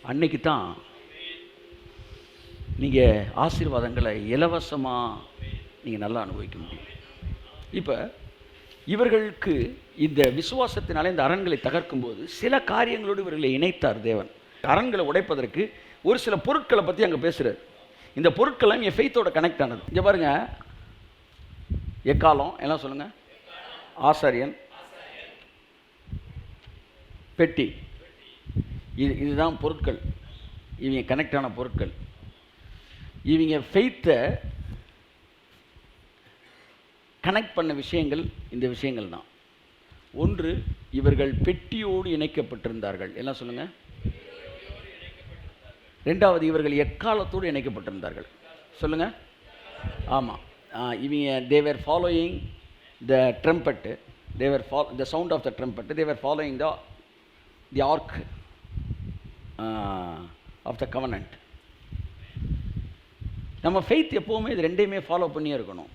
அன்னைக்கு தான் நீங்கள் ஆசீர்வாதங்களை இலவசமாக நீங்கள் நல்லா அனுபவிக்க முடியும். இப்போ இவர்களுக்கு இந்த விசுவாசத்தினாலே இந்த அரண்களை தகர்க்கும் போது சில காரியங்களோடு இவர்களை இணைத்தார் தேவன். அரண்களை உடைப்பதற்கு ஒரு சில பொருட்களை பற்றி அங்கே பேசுகிறார். இந்த பொருட்கள்லாம் என் ஃபெய்த்தோட கனெக்ட் ஆனது. இங்கே பாருங்கள், எக்காலம் எல்லாம் சொல்லுங்கள், ஆசாரியன், பெட்டி, இதுதான் பொருட்கள். இவங்க கனெக்டான பொருட்கள். இவங்க ஃபெய்த்தை கனெக்ட் பண்ண விஷயங்கள் இந்த விஷயங்கள் தான். ஒன்று, இவர்கள் பெட்டியோடு இணைக்கப்பட்டிருந்தார்கள். எல்லாம் சொல்லுங்கள். ரெண்டாவது, இவர்கள் எக்காலத்தோடு இணைக்கப்பட்டிருந்தார்கள். சொல்லுங்கள். ஆமாம், இவங்க they were following the trumpet, they were the sound of the trumpet, they were following the ark of the covenant. நம்ம ஃபெய்த் எப்போவுமே இது ரெண்டையுமே ஃபாலோ பண்ணியே இருக்கணும்.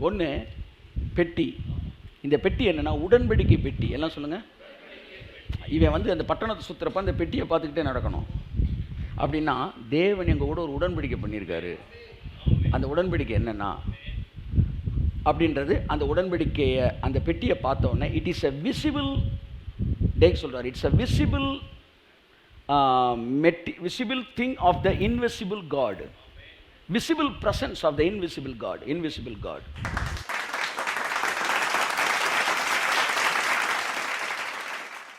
ஒன்று பெட்டி. இந்த பெட்டி என்னென்னா உடன்படிக்கை பெட்டி. எல்லாம் சொல்லுங்கள். இவன் வந்து அந்த பட்டணத்தை சுற்றுறப்ப அந்த பெட்டியை பார்த்துக்கிட்டே நடக்கணும். அப்படின்னா தேவன் எங்கள் கூட ஒரு உடன்படிக்கை பண்ணியிருக்காரு. அந்த உடன்படிக்கை என்னென்னா அப்படின்றது அந்த உடன்படிக்கையை அந்த பெட்டியை பார்த்த உடனே it is a visible tag சொல்கிறார், it's a visible visible thing of the invisible God, visible presence of the invisible God.